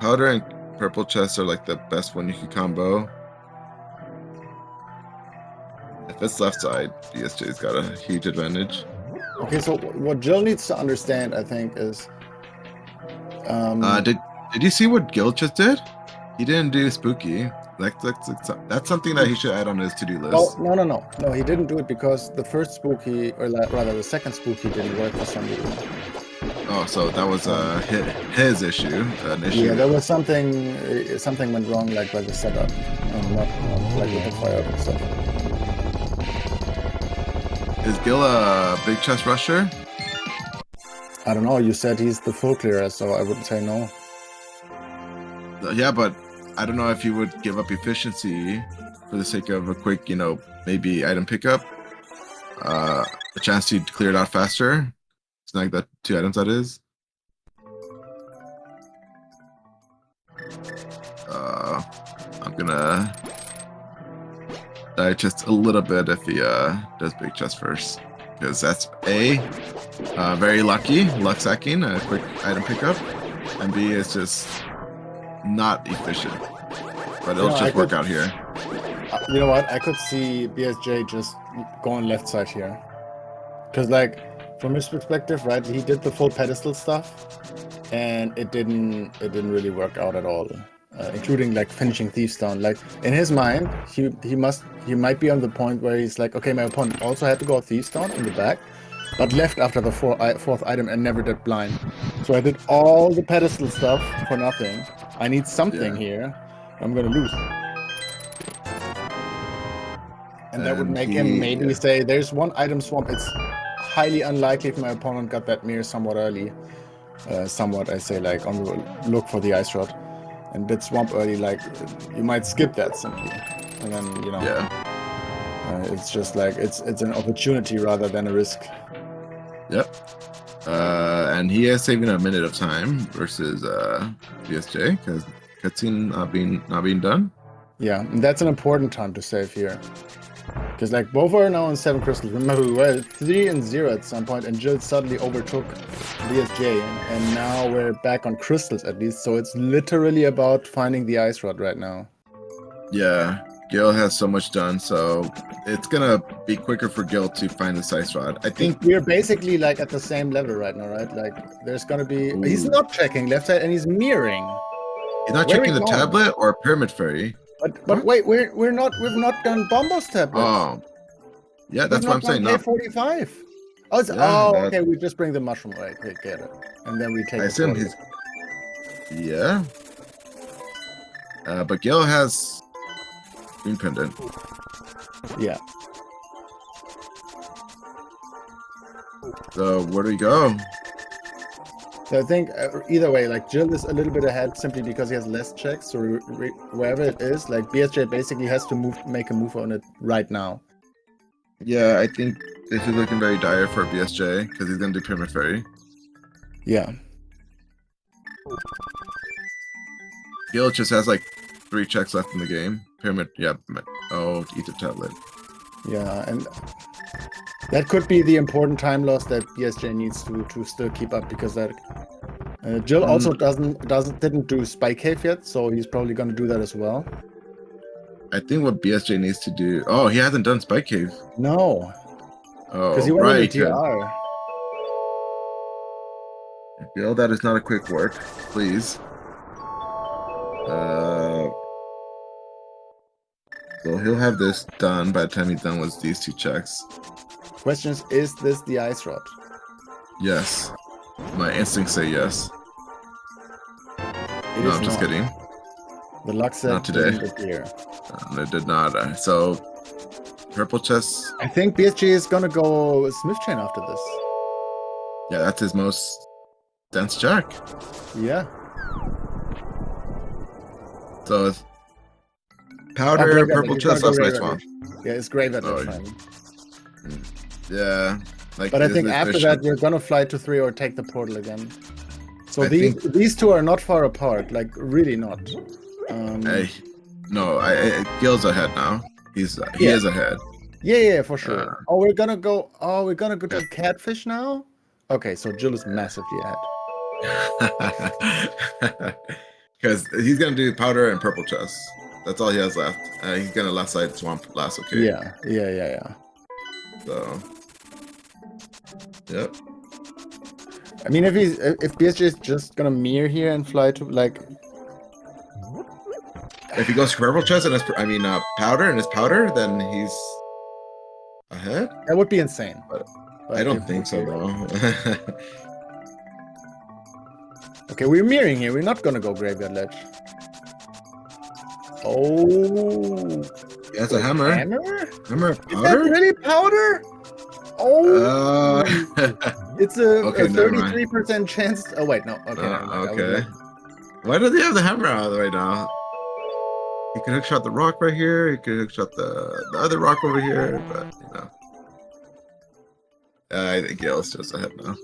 Powder and purple chests are like the best one you can combo. If it's left side, BSJ's got a huge advantage. Okay, so what Jill needs to understand, I think, is... Did you see what Gil just did? He didn't do spooky. That's something that he should add on his to-do list. No, he didn't do it because the first spooky, or rather the second spooky, didn't work for some reason. Oh, so that was his issue, an issue. Yeah, there was something went wrong, like by the setup, not like with the fire and stuff. Is Gil a big chest rusher? I don't know. You said he's the full clearer, so I would say no. Yeah, but I don't know if he would give up efficiency for the sake of a quick, you know, maybe item pickup. A chance to clear it out faster. Snag that 2 items, that is. I'm gonna die just a little bit if he does big chest first. Because that's A, very lucky, luck sacking, a quick item pickup. And B is just not efficient. But it'll just work out here. You know what? I could see BSJ just going left side here. Because, like, from his perspective, right, he did the full pedestal stuff, and it didn't really work out at all. Including like finishing Thieves Town. Like, in his mind, he might be on the point where he's like, okay, my opponent also had to go Thieves Town in the back, but left after the 4th item and never did blind. So I did all the pedestal stuff for nothing. I need something here. I'm gonna lose. And that would make him maybe say, there's 1 item swamp. It's highly unlikely if my opponent got that mirror somewhat early. Somewhat, I say, like, on the look for the ice rod. And did swamp early, like, you might skip that simply. And then, you know, it's just like, it's an opportunity rather than a risk. Yep. And he is saving a minute of time versus BSJ, because cutscene not being done. Yeah, and that's an important time to save here. Because, like, both are now on 7 crystals. Remember, we were at 3 and 0 at some point, and Jill suddenly overtook BSJ, and now we're back on crystals at least. So it's literally about finding the ice rod right now. Yeah, Gil has so much done, so it's gonna be quicker for Gil to find this ice rod. I think we're basically like at the same level right now, right? Like, there's gonna be. He's not checking left side, and he's mirroring. He's not Where are checking we the going? tablet or Pyramid Fairy. But What? wait, we've not done Bombo's tablet. Oh, yeah, We've that's what not I'm done saying. Not, K45. Oh, yeah, that, okay. We just bring the mushroom. Right, okay, get it. And then we take I the assume portal. he's. Yeah. But Gil has Green Pendant. Yeah. So where do we go? So I think either way, like Jill is a little bit ahead simply because he has less checks. So wherever it is, like BSJ basically has to make a move on it right now. Yeah, I think this is looking very dire for BSJ because he's gonna do Pyramid Fairy. Yeah. Gil just has like 3 checks left in the game. Pyramid, yeah. Oh, eat the tablet. Yeah, and that could be the important time loss that BSJ needs to still keep up because that Jill also didn't do Spike Cave yet, so he's probably gonna do that as well. I think what BSJ needs to do. Oh, he hasn't done Spike Cave. No, because Oh, he went right. into TR. Gil, that is not a quick work, please. So he'll have this done by the time he's done with these 2 checks. Question is this the ice rod? Yes. My instincts say yes. It No, is I'm just not. kidding. The luck set Not today. didn't appear. It did not. So, purple chest. I think BSJ is gonna go Smith Chain after this. Yeah, that's his most dense check. Yeah. So, it's powder, purple chest, left side swamp. Yeah, it's graveyard Oh, time. Yeah. Like, But I think this after that, we're gonna fly to 3 or take the portal again. So I these 2 are not far apart, like really not. Hey, no, Gil's ahead now. He is ahead. Yeah, for sure. We're gonna go to Catfish now. Okay, so Jill is massively ahead. Because he's gonna do powder and purple chest. That's all he has left. He's gonna left side swamp last. Okay. Yeah. So. Yep. I mean, if BSJ is just gonna mirror here and fly to like. If he goes purple chest and powder and his powder, then he's ahead. That would be insane. But I don't think so, though. Okay, we're mirroring here. We're not gonna go graveyard ledge. Oh, That's a hammer. Hammer? Hammer Is that powder? really powder? Oh, it's a 33% chance. Oh wait, no. Okay, never mind. Okay. Why does he have the hammer out right now? He could hook shot the rock right here. He could hook shot the other rock over here, but you know. I think Gale's just ahead now.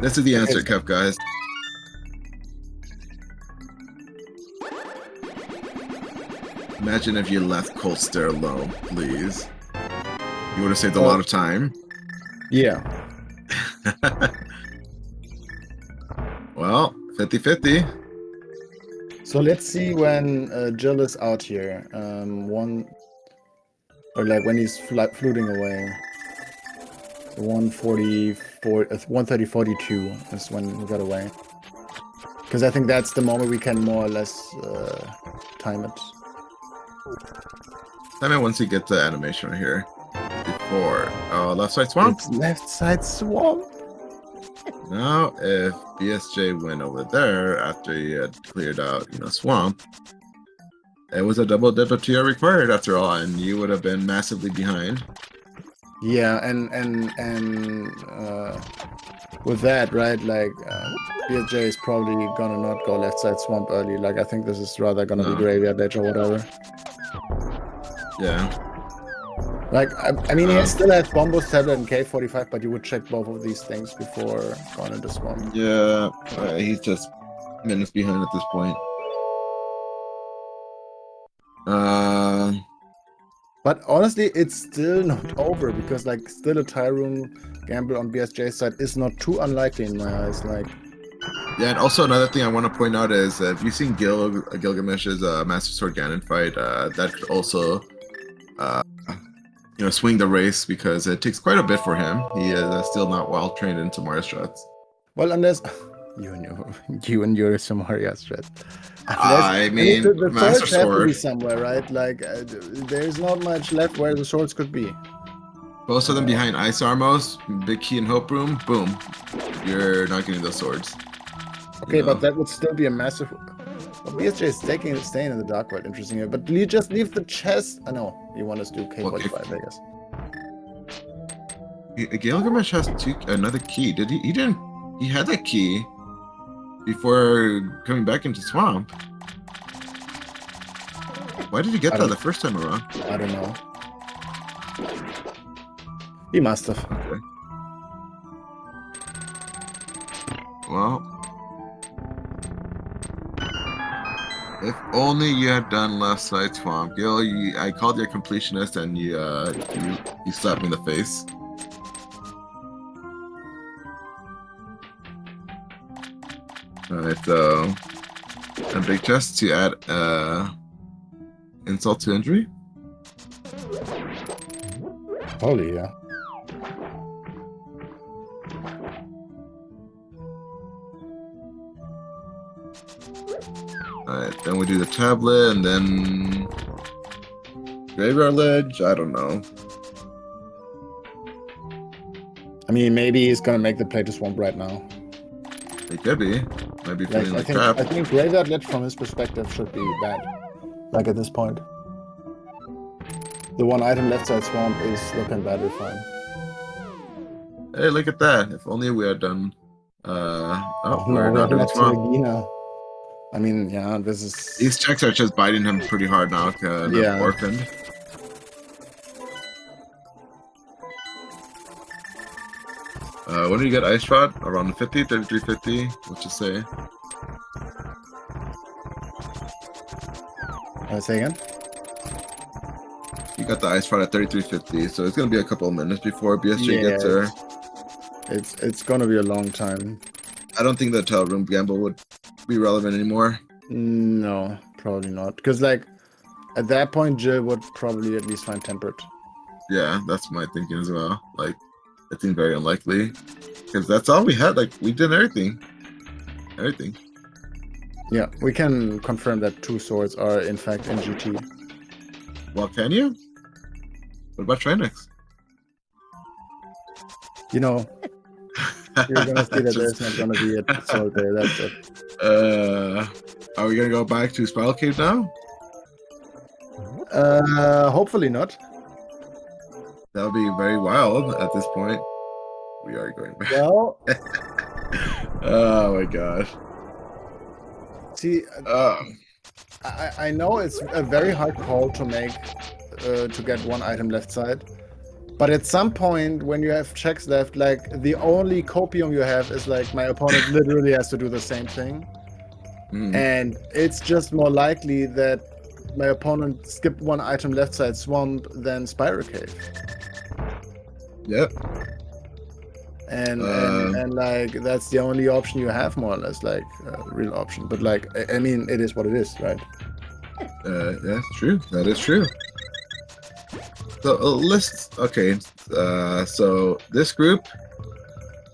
This is the answer, Kev, guys. Imagine if you left Cold Stare alone, please. You would have saved a lot of time. Yeah. Well, 50-50. So let's see when Jill is out here. When he's fluting away. 130-42 is when he got away. Because I think that's the moment we can more or less time it. Time it once you get the animation right here. Before. Oh, left side swamp? It's left side swamp. Now, if BSJ went over there after he had cleared out, swamp, it was a double TR required after all, and you would have been massively behind. Yeah, and with that, right? Like, BSJ is probably gonna not go left side swamp early. Like, I think this is rather gonna be graveyard ledge or whatever. Yeah. Like, I mean, he still has Bombo's tablet and K45, but you would check both of these things before going into swamp. Yeah, he's just minutes behind at this point. But honestly, it's still not over because, like, still a tie room gamble on BSJ's side is not too unlikely in my eyes. Like, yeah, and also another thing I want to point out is if you've seen Gilgamesh's Master Sword Ganon fight, that could also, swing the race because it takes quite a bit for him. He is still not well trained in Tamara strats. well, unless, You and your Samaria strat. I mean, the Master swords have to be Sword. somewhere, right? Like, there's not much left where the swords could be. Both of them behind Ice Armos, Big Key and Hope Room. Boom. You're not getting those swords. Okay, You know? but that would still be a massive... Well, BSJ is staying in the dark world, interesting. But you just leave the chest... I know, you want us to do K45, I guess. Gylgamesh has another key. Did he? He didn't. He had that key before coming back into Swamp. Why did he get that the first time around? I don't know. He must have. Okay. Well, if only you had done left side Swamp, Gil. I called you a completionist, and you slapped me in the face. Alright, so a big chest to add insult to injury. Holy, yeah. Alright, then we do the tablet and then graveyard ledge. I don't know. I mean, maybe he's gonna make the play to Swamp right now. It could be. Might be feeling like I crap. think graveyard ledge from his perspective should be bad. Like at this point. The one item left side Swamp is looking badly fine. Hey, look at that. If only we had done we're No, not doing that's Swamp. Regina. I mean, yeah, this is... These checks are just biting him pretty hard now, Yeah. orphaned. When do you get Ice Rod? Around 50, 3350? What you say? Say again? You got the Ice Rod at 3350, so it's gonna be a couple of minutes before BSJ gets there. It's gonna be a long time. I don't think the Hotel Room Gamble would be relevant anymore. No, probably not. Because, like, at that point, Jill would probably at least find Tempered. Yeah, that's my thinking as well. Like, it seems very unlikely. Because that's all we had. Like, we did everything. Everything. Yeah, we can confirm that 2 swords are, in fact, in GT. Well, can you? What about Trinex? You know, you're gonna see that there's not gonna be a sword there, that's it. Are we gonna go back to Spiral Cave now? Hopefully not. That would be very wild at this point. We are going back. Well, oh my gosh. see, I know it's a very hard call to make to get one item left side. But at some point, when you have checks left, like, the only copium you have is, like, my opponent literally has to do the same thing. And it's just more likely that my opponent skipped one item left side Swamp than Spiral Cave. Yep. And like, that's the only option you have, more or less, like, real option. But, like, I mean, it is what it is, right? Yeah, it's true. That is true. So so this group,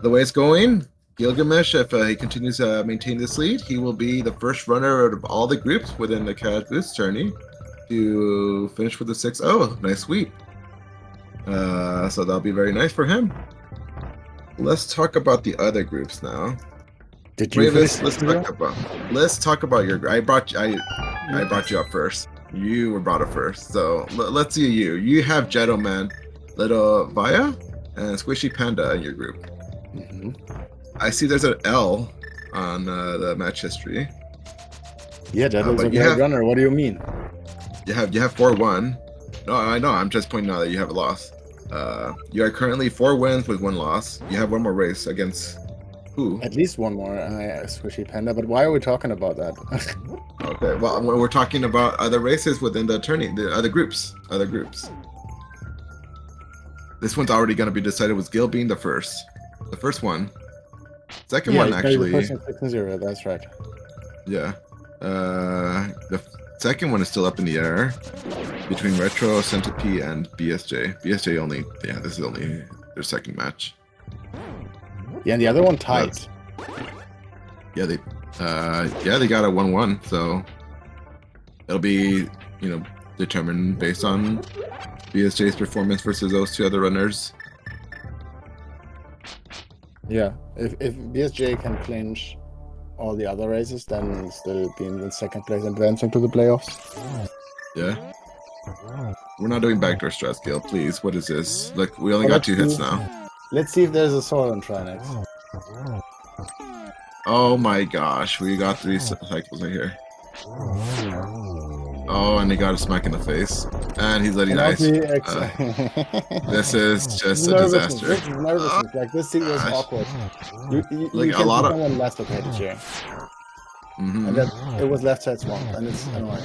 the way it's going, Gylgamesh, if he continues to maintain this lead, he will be the first runner out of all the groups within the Cash Boost tourney to finish with a 6-0. Nice sweep. So that'll be very nice for him. Let's talk about the other groups now. Did you Let's talk about your. I brought you up first. You were brought up first, so let's see you. You have Jetto Man, Little Vaya, and Squishy Panda in your group. I see there's an L on the match history. Yeah, Jetto's a great runner. What do you mean? You have 4-1. No, I know. I'm just pointing out that you have a loss. You are currently 4 wins with 1 loss. You have 1 more race against who? At least 1 more, Squishy Panda. But why are we talking about that? Okay, well, we're talking about other races within the tourney, the other groups. This one's already going to be decided with Gil being the first one. Second one, actually. The first one 6-0, that's right. Yeah. The second one is still up in the air between Retro, Centipede, and BSJ. BSJ only, yeah, this is only their second match. Yeah, and the other one tied. Yeah, they got a 1-1, so it'll be, determined based on BSJ's performance versus those two other runners. Yeah, if BSJ can clinch all the other races, then still being in second place, advancing to the playoffs. Yeah. We're not doing backdoor stress, Gil, please. What is this? Look, we only got 2 hits now. Let's see if there's a sword on Trinex. Oh my gosh, we got 3 cycles right here. Oh, and he got a smack in the face. And he's letting ice. This is just a disaster. This is nervousness. Like, this seat was awkward. You like can a lot see of someone left located here. And then it was left side swamp, and it's annoying.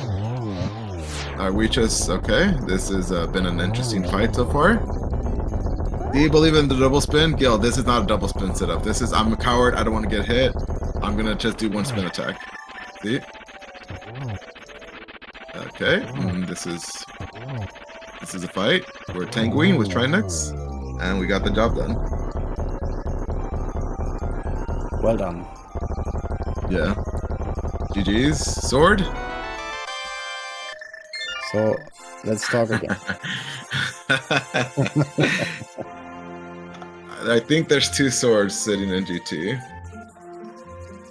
Are we just okay? This has been an interesting fight so far. Do you believe in the double spin? Gil, this is not a double spin setup. This is, I'm a coward, I don't want to get hit. I'm gonna just do 1 spin attack. See? Okay, this is a fight. We're tangoing with Trinex, and we got the job done. Well done. Yeah. GG's. Sword? So, let's talk again. I think there's 2 swords sitting in GT.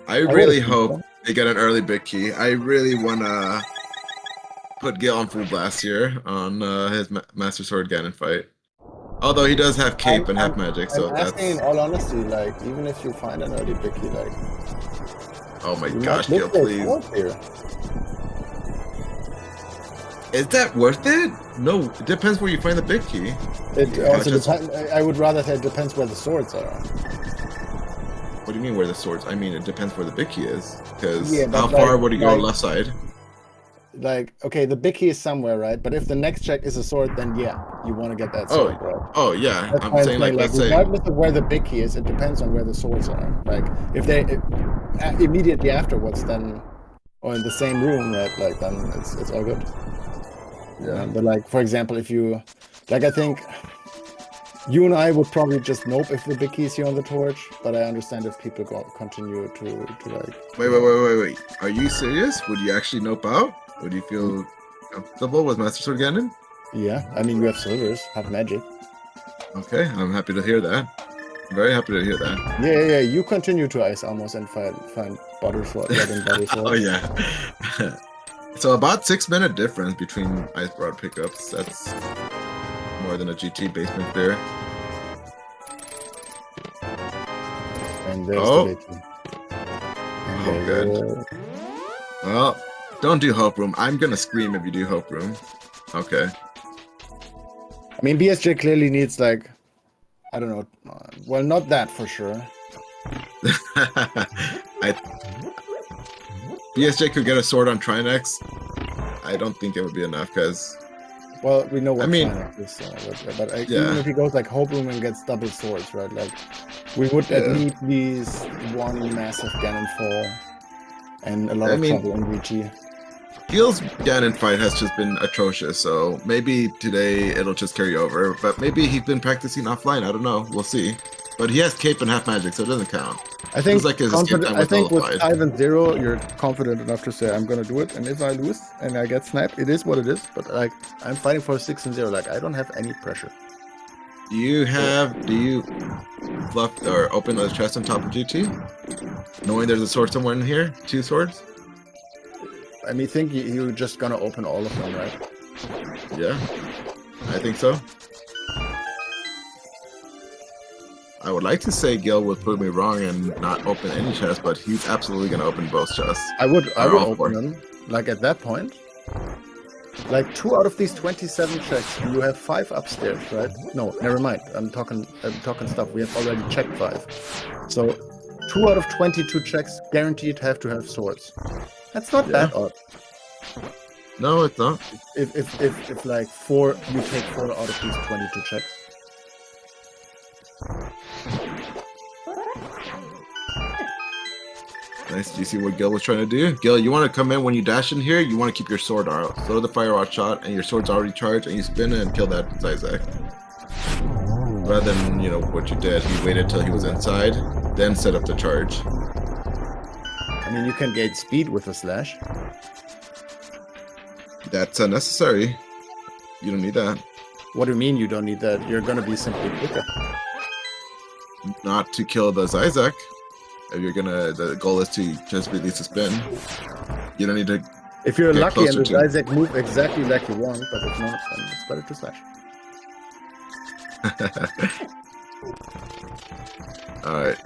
I really hope they get an early big key. I really want to put Gil on full blast here on his Master Sword Ganon fight. Although he does have cape and half magic, so that's... in all honesty, like, even if you find an early big key, like... Oh my gosh, Gil, please. Is that worth it? No, it depends where you find the big key. It also depends. I would rather say it depends where the swords are. What do you mean where the swords? I mean, it depends where the big key is. Because how like, far would you go left side? Like, okay, the big key is somewhere, right? But if the next check is a sword, then yeah, you want to get that sword, right? Oh, yeah. That's I'm saying, like, let's say... regardless of where the big key is, it depends on where the swords are. Like, if they... immediately afterwards, then... Or in the same room, right? Like, then it's all good. Yeah, but like, for example, if you... Like, I think... You and I would probably just nope if the big key is here on the torch, but I understand if people continue to like... Wait. Are you serious? Would you actually nope out? Would you feel comfortable with Master Sword Ganon? Yeah, I mean, you have silvers, have magic. Okay, I'm happy to hear that. I'm very happy to hear that. Yeah, you continue to ice almost and find Buttersword, Buttersword. Oh, yeah. So about 6-minute difference between ice broad pickups. That's more than a GT basement there. And there's the big key. Oh, good. Well, don't do Hope Room. I'm gonna scream if you do Hope Room. Okay. I mean, BSJ clearly needs, like, I don't know. Well, not that for sure. BSJ could get a sword on Trinex. I don't think it would be enough because... Well, we know what Trinex is, but even if he goes like Hope Room and gets double swords, right? Like, we would at least one massive Ganon fall and a lot of trouble in VG. Gil's Ganon fight has just been atrocious, so maybe today it'll just carry over. But maybe he's been practicing offline. I don't know. We'll see. But he has cape and half magic, so it doesn't count. I think, like his escape time I think with nullified. 5 and 0, you're confident enough to say, I'm going to do it. And if I lose and I get sniped, it is what it is. But like, I'm fighting for 6 and 0. Like, I don't have any pressure. Do you fluff or open the chest on top of GT? Knowing there's a sword somewhere in here? 2 swords? I mean, think you're just going to open all of them, right? Yeah, I think so. I would like to say Gil would prove me wrong and not open any chest, but he's absolutely going to open both chests. I would open them, like, at that point. Like, 2 out of these 27 checks, you have 5 upstairs, right? No, never mind. I'm talking stuff. We have already checked 5. So, 2 out of 22 checks guaranteed have to have swords. That's not that odd. No, it's not. If like 4, you take 4 out of these 22 checks. Nice. Do you see what Gil was trying to do? Gil, you want to come in when you dash in here, you want to keep your sword out. Throw the fire rod shot, and your sword's already charged, and you spin it and kill that Zizek. Rather than, what you did, he waited till he was inside, then set up the charge. I mean, you can gain speed with a slash. That's unnecessary. You don't need that. What do you mean you don't need that? You're gonna be simply quicker. Not to kill the Zizek. If you're gonna, the goal is to just release a spin. You don't need to. If you're Get lucky and the closer Zizek move exactly like you want, but if not, then it's better to slash. Alright.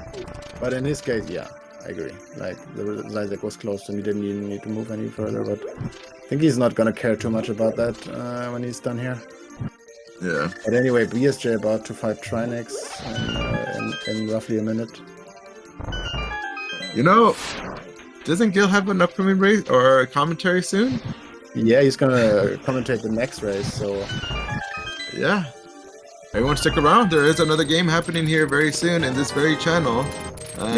But in this case, yeah, I agree. Like, the Zizek was close and he didn't even need to move any further, but I think he's not gonna care too much about that when he's done here. Yeah. But anyway, BSJ about to fight Trinex in roughly a minute. You know, doesn't Gil have an upcoming race or a commentary soon? Yeah, he's gonna commentate the next race, so... Yeah. Everyone stick around. There is another game happening here very soon in this very channel. And,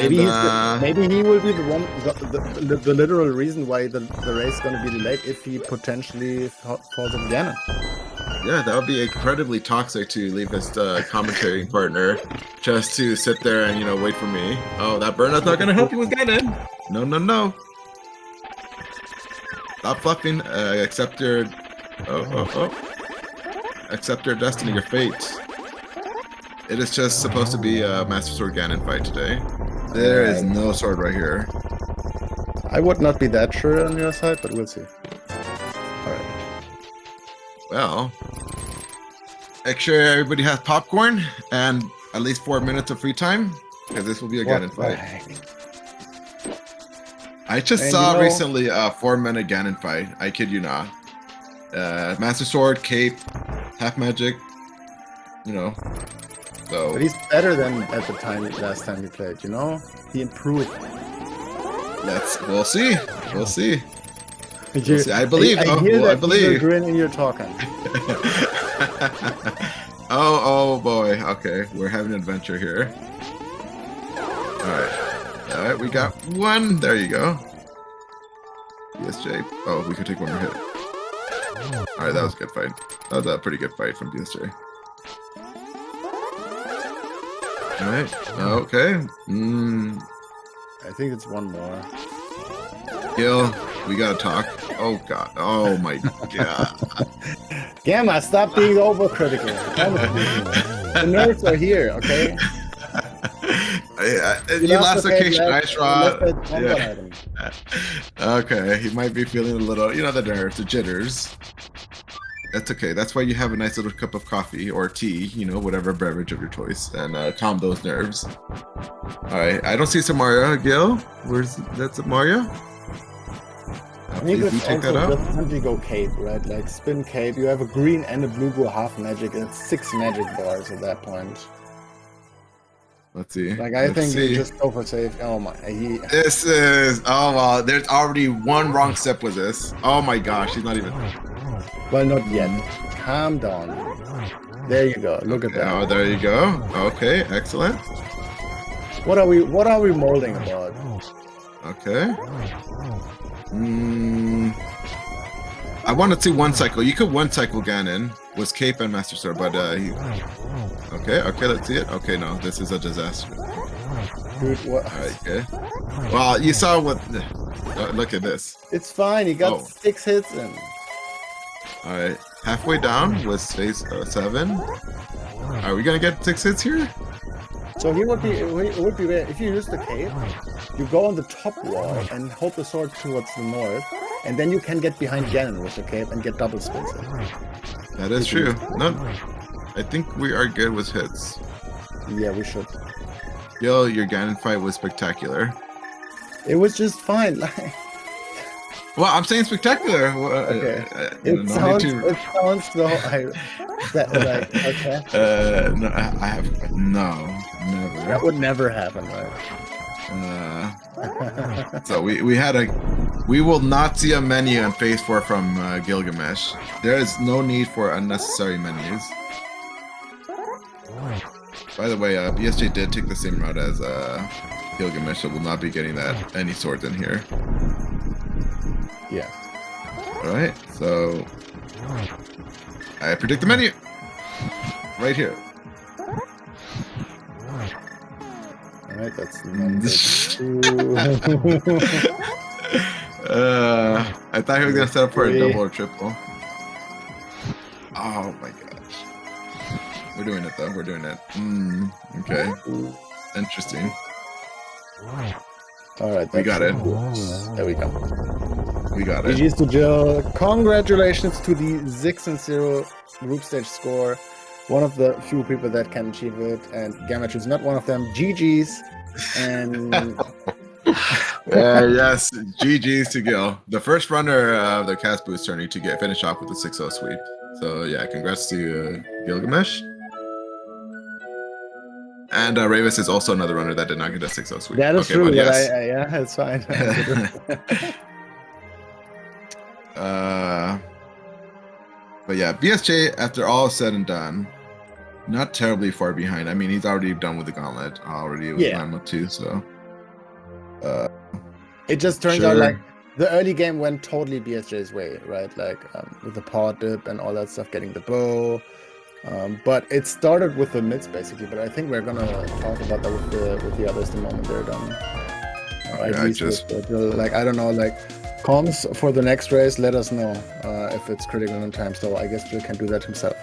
maybe he will be the one, the literal reason why the race is gonna be delayed if he potentially falls in Ganon. Yeah, that would be incredibly toxic to leave his commentating partner just to sit there and, you know, wait for me. Oh, that burnout's not going to help you with Ganon. No, no, no. Stop fluffing. Accept your... Oh. Accept your destiny, your fate. It is just supposed to be a Master Sword Ganon fight today. There is no sword right here. I would not be that sure on your side, but we'll see. Alright. Well, make sure everybody has popcorn and at least 4 minutes of free time, because this will be a Ganon fight. I just saw recently a 4-minute Ganon fight. I kid you not. Master Sword, Cape, half magic, you know. So. But he's better than at the last time we played, you know? He improved. We'll see. We'll see. We'll see. I believe. I believe. You're grinning, you're talking. oh boy. Okay, we're having an adventure here. All right, we got one. There you go. BSJ. Oh, we could take one more hit. All right, that was a good fight. That was a pretty good fight from BSJ. All right. Okay. I think it's one more. Gil, we gotta talk. Oh god. Oh my god. Gamma, stop being overcritical. The nerds are here, okay? You lost location, Ice Rod. Yeah. Okay, he might be feeling a little, you know, the nerves, the jitters. That's okay. That's why you have a nice little cup of coffee or tea, you know, whatever beverage of your choice, and calm those nerves. All right, I don't see Samaria. Gil, that's Mario? I think it's also just simply go cape, right? Like spin cape. You have a green and a blue go half magic, and it's 6 magic bars at that point. Let's see. Like I think you just go for safe. Oh my! This is well. There's already one wrong step with this. Oh my gosh, he's not even. Well, not yet. Calm down. There you go. Look at that. Oh, there you go. Okay, excellent. What are we molding about? Okay. I want to see one cycle. You could one cycle Ganon with Cape and Master Sword, but okay, let's see it. Okay, no, this is a disaster. Dude, what? All right, okay. Well, you saw what. Look at this. It's fine. He got 6 hits in. All right, halfway down with space 7. Are we gonna get 6 hits here? So it would be rare if you use the cape. You go on the top wall and hold the sword towards the north, and then you can get behind Ganon with the cape and get double spins in. That is true. No, I think we are good with hits. Yeah, we should. Yo, your Ganon fight was spectacular. It was just fine. Well, I'm saying spectacular. Okay. It sounds so. Okay. No, I have never. That would never happen, right? So we will not see a menu in Phase 4 from Gylgamesh. There is no need for unnecessary menus. By the way, BSJ did take the same route as Gylgamesh, so we'll not be getting any swords in here. Yeah. Alright, so I predict the menu right here. Alright, that's number 2. I thought he was gonna set up for a double or triple. Oh my gosh. We're doing it though. We're doing it. Okay. Interesting. All right. We got it. There we go. We got it. GG's to Jill. Congratulations to the 6-0 group stage score. One of the few people that can achieve it, and Gylgamesh is not one of them. GG's. And yes, GG's to Gil. The first runner of the cast boost tourney to finish off with the 6-0 sweep. So yeah, congrats to Gylgamesh. And Ravis is also another runner that did not get a 6-0 sweep. that is okay, true, but but yes. yeah, it's fine. But yeah, BSJ, after all is said and done, not terribly far behind. I mean, he's already done with the gauntlet already with Lambo 2, so. It just turns out like the early game went totally BSJ's way, right? Like with the paw dip and all that stuff, getting the bow. But it started with the mids basically, but I think we're gonna talk about that with the others the moment they're done. Like I don't know, like comms for the next race, let us know if it's critical in time. So I guess Jill can do that himself.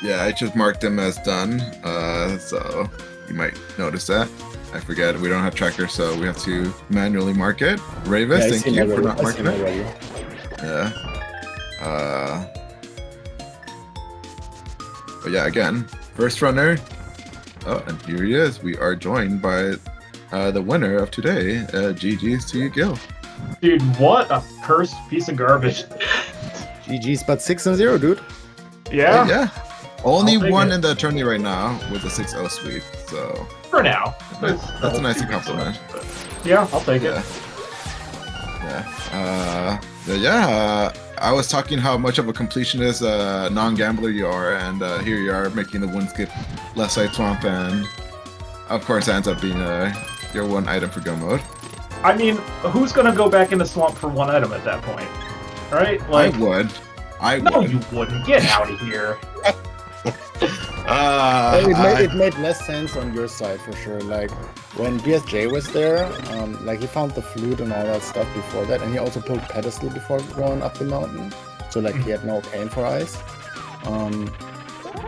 Yeah, I just marked them as done, so you might notice that. I forget we don't have tracker, so we have to manually mark it. Ravis, thank you for not marking it. Yeah. But yeah, again, first runner. Oh, and here he is. We are joined by the winner of today. GG's to you, Gil. Dude, what a cursed piece of garbage. GG's, but 6-0, dude. Yeah. Yeah. Only one in the tourney right now with a 6-0 sweep. So for now, that's a nice compliment. Yeah, I'll take it. Yeah. I was talking how much of a completionist non-gambler you are, and here you are making the one skip left side swamp, and of course it ends up being your one item for go mode. I mean, who's gonna go back in the swamp for one item at that point? Right? Like, I would. No, you wouldn't. Get out of here. It made less sense on your side for sure. Like when BSJ was there, like he found the flute and all that stuff before that, and he also pulled pedestal before going up the mountain. So like he had no pain for ice.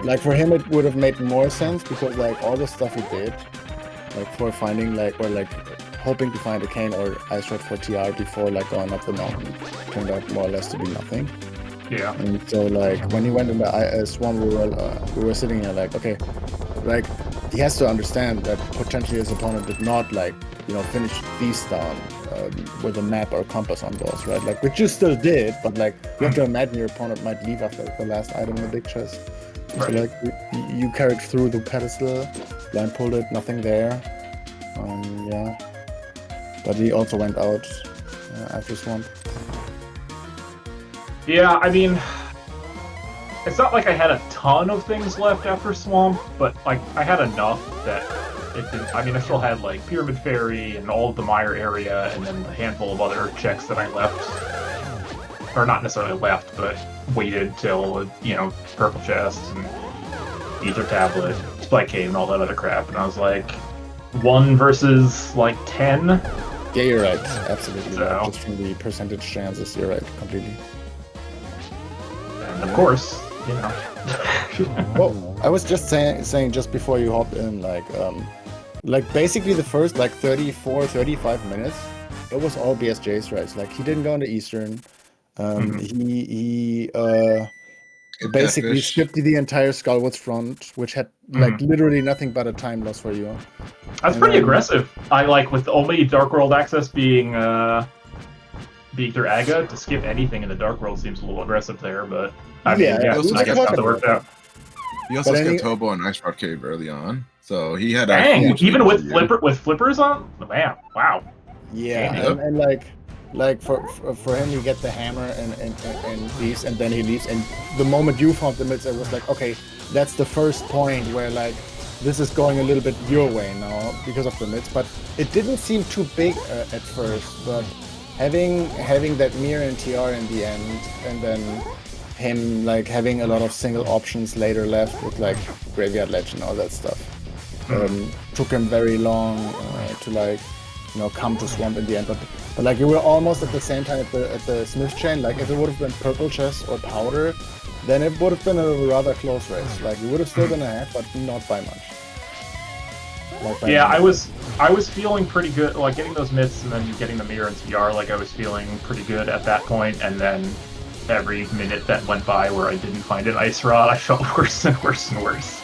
Like for him it would have made more sense because like all the stuff he did, like for finding like or like hoping to find a cane or ice rod for TR before like going up the mountain, turned out more or less to be nothing. Yeah. And so like when he went in the swamp, we were sitting here like, okay, like he has to understand that potentially his opponent did not like, you know, finish Thieves Town with a map or compass on those, right? Like, which you still did, but like you have to imagine your opponent might leave after the last item in the big chest. Right. So like you carried through the pedestal, blind pulled it, nothing there. Yeah. But he also went out after swamp. Yeah, I mean, it's not like I had a ton of things left after Swamp, but like I had enough that it didn't. I mean, I still had like Pyramid Ferry and all of the Mire area, and then a handful of other checks that I left, or not necessarily left, but waited till, you know, Purple Chest and Ether Tablet, Spike Cave, and all that other crap. And I was like, 1 versus like 10. Yeah, you're right. Absolutely. So, right. Just from the percentage chances, you're right completely. Of course, you know. Well, I was just saying just before you hopped in, like basically the first like 35 minutes, it was all BSJ's race. Like he didn't go into Eastern. He basically skipped the entire Skullwoods front, which had like literally nothing but a time loss for you. That's pretty aggressive. I like with only Dark World access being their Aga, to skip anything in the Dark World seems a little aggressive there, but I mean, yeah, I guess how that worked out. He also skipped Hobo and Ice Rod Cave early on, so he had even with flippers on? Man, wow. Yeah, and like for him, you get the hammer and leaves, and then he leaves, and the moment you found the mids, it was like, okay, that's the first point where like this is going a little bit your way now because of the mids, but it didn't seem too big at first, but having that mirror and TR in the end, and then him like having a lot of single options later left with like Graveyard Ledge and all that stuff, took him very long to like come to swamp in the end. But like you were almost at the same time at the Smith chain. Like if it would have been purple chest or powder, then it would have been a rather close race. Like you would have still been ahead, but not by much. Yeah, I was feeling pretty good, like getting those myths and then getting the mirror and CR, like I was feeling pretty good at that point, and then every minute that went by where I didn't find an ice rod, I felt worse and worse and worse.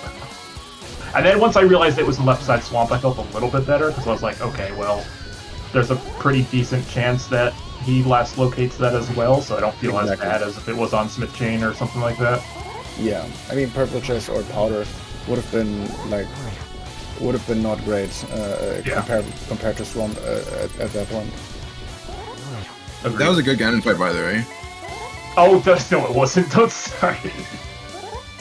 And then once I realized it was in left side swamp, I felt a little bit better, because I was like, okay, well, there's a pretty decent chance that he last locates that as well, so I don't feel as bad as if it was on Smith Chain or something like that. Yeah, I mean, purple chest or powder would have been not great compared to swamp at that point. Agreed. That was a good Ganon fight, by the way. Oh, no, it wasn't. Don't sorry.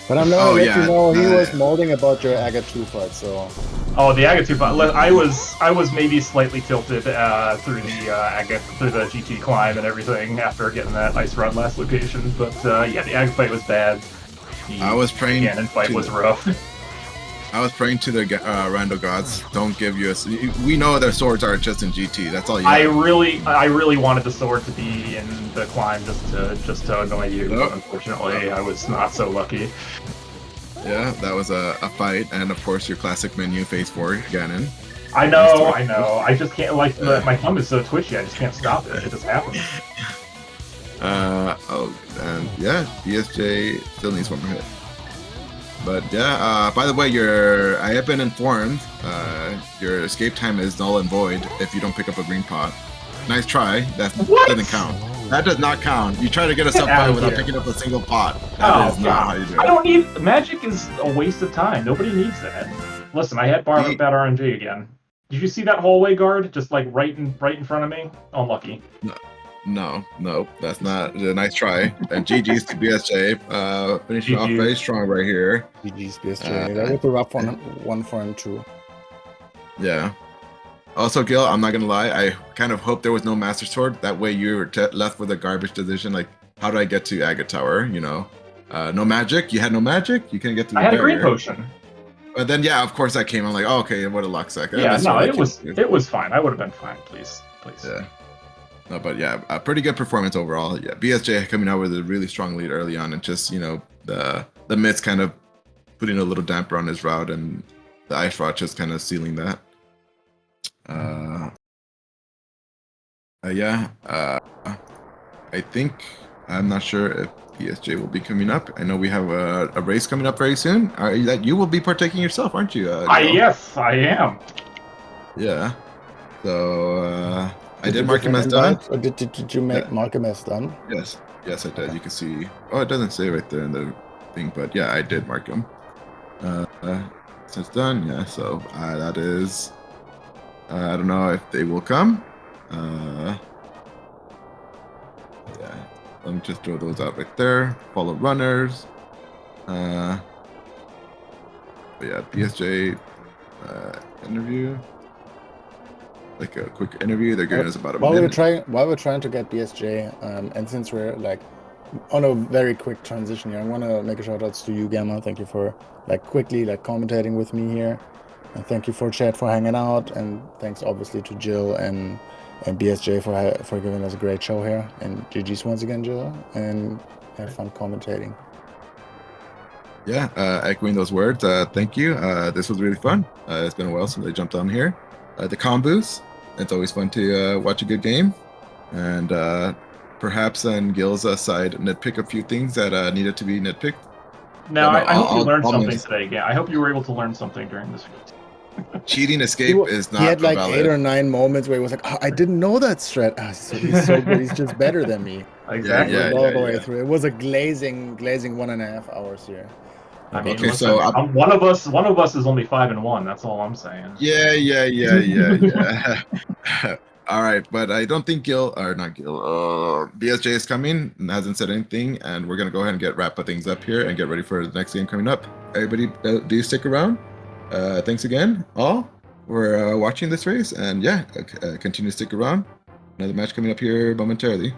But I'm not let you know he was molding about your Aga 2 fight, so. Oh, the Aga 2 fight. I was maybe slightly tilted through the GT climb and everything after getting that ice rod last location. But yeah, the Aga fight was bad. I was praying. Ganon fight was rough. I was praying to the rando gods. Don't give you a. We know their swords are just in GT. That's all you. I really wanted the sword to be in the climb just to annoy you. But unfortunately, I was not so lucky. Yeah, that was a fight, and of course your classic menu phase 4 Ganon. I know. I just can't my thumb is so twitchy. I just can't stop it. It just happens. And yeah, BSJ still needs one more hit. But yeah, by the way, I have been informed, your escape time is null and void if you don't pick up a green pot. Nice try. That doesn't count. That does not count. You try to get a sub fight without picking up a single pot. That is not how you do it. I don't need magic. Is a waste of time. Nobody needs that. Listen, I had bad RNG again. Did you see that hallway guard just like right in front of me? Unlucky. No, that's not a nice try. And GG's to BSJ, finishing off very strong right here. GG's BSJ. That was a rough one for him too. Yeah. Also, Gil, I'm not gonna lie. I kind of hope there was no Master Sword. That way you were left with a garbage decision. Like, how do I get to Agate Tower? You know, no magic. You had no magic. You couldn't get to. I had a green potion. But then, yeah, of course that came. I'm like, oh, okay, what a luck suck. Yeah, no, it was fine. I would have been fine. Please. Yeah. No, but yeah, a pretty good performance overall. Yeah, BSJ coming out with a really strong lead early on, and just the myths kind of putting a little damper on his route, and the ice rod just kind of sealing that. I think I'm not sure if BSJ will be coming up. I know we have a race coming up very soon. That you will be partaking yourself, aren't you? Yes, I am. Yeah. So I did mark him as done. Or did you mark him as done? Yes, I did. You can see. Oh, it doesn't say right there in the thing, but yeah, I did mark him. So it's done. Yeah. So that is. I don't know if they will come. Yeah. Let me just throw those out right there. Follow runners. But yeah, BSJ interview. Like a quick interview. They're giving us about a minute. While we're trying to get BSJ, and since we're like on a very quick transition here, I want to make a shout out to you, Gamma. Thank you for quickly commentating with me here, and thank you for chat for hanging out, and thanks obviously to Jill and BSJ for giving us a great show here, and GG's once again, Jill, and had fun commentating. Yeah, echoing those words. Thank you. This was really fun. It's been a while since I jumped on here. The combos. It's always fun to watch a good game, and perhaps on Gil's side, nitpick a few things that needed to be nitpicked. No, I hope you learned something today. Yeah, I hope you were able to learn something during this week. Cheating escape is not. He had valid. 8 or 9 moments where he was like, oh, "I didn't know that strat." So he's so good. He's just better than me. Exactly. All the way through. It was a glazing 1.5 hours here. I mean, okay, listen, so one of us is only 5-1. That's all I'm saying. Yeah. All right, but I don't think BSJ is coming and hasn't said anything, and we're gonna go ahead and wrap things up here and get ready for the next game coming up. Everybody, do stick around. Thanks again, all, for watching this race, and yeah, continue to stick around. Another match coming up here momentarily.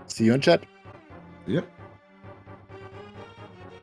See you in chat. Yep.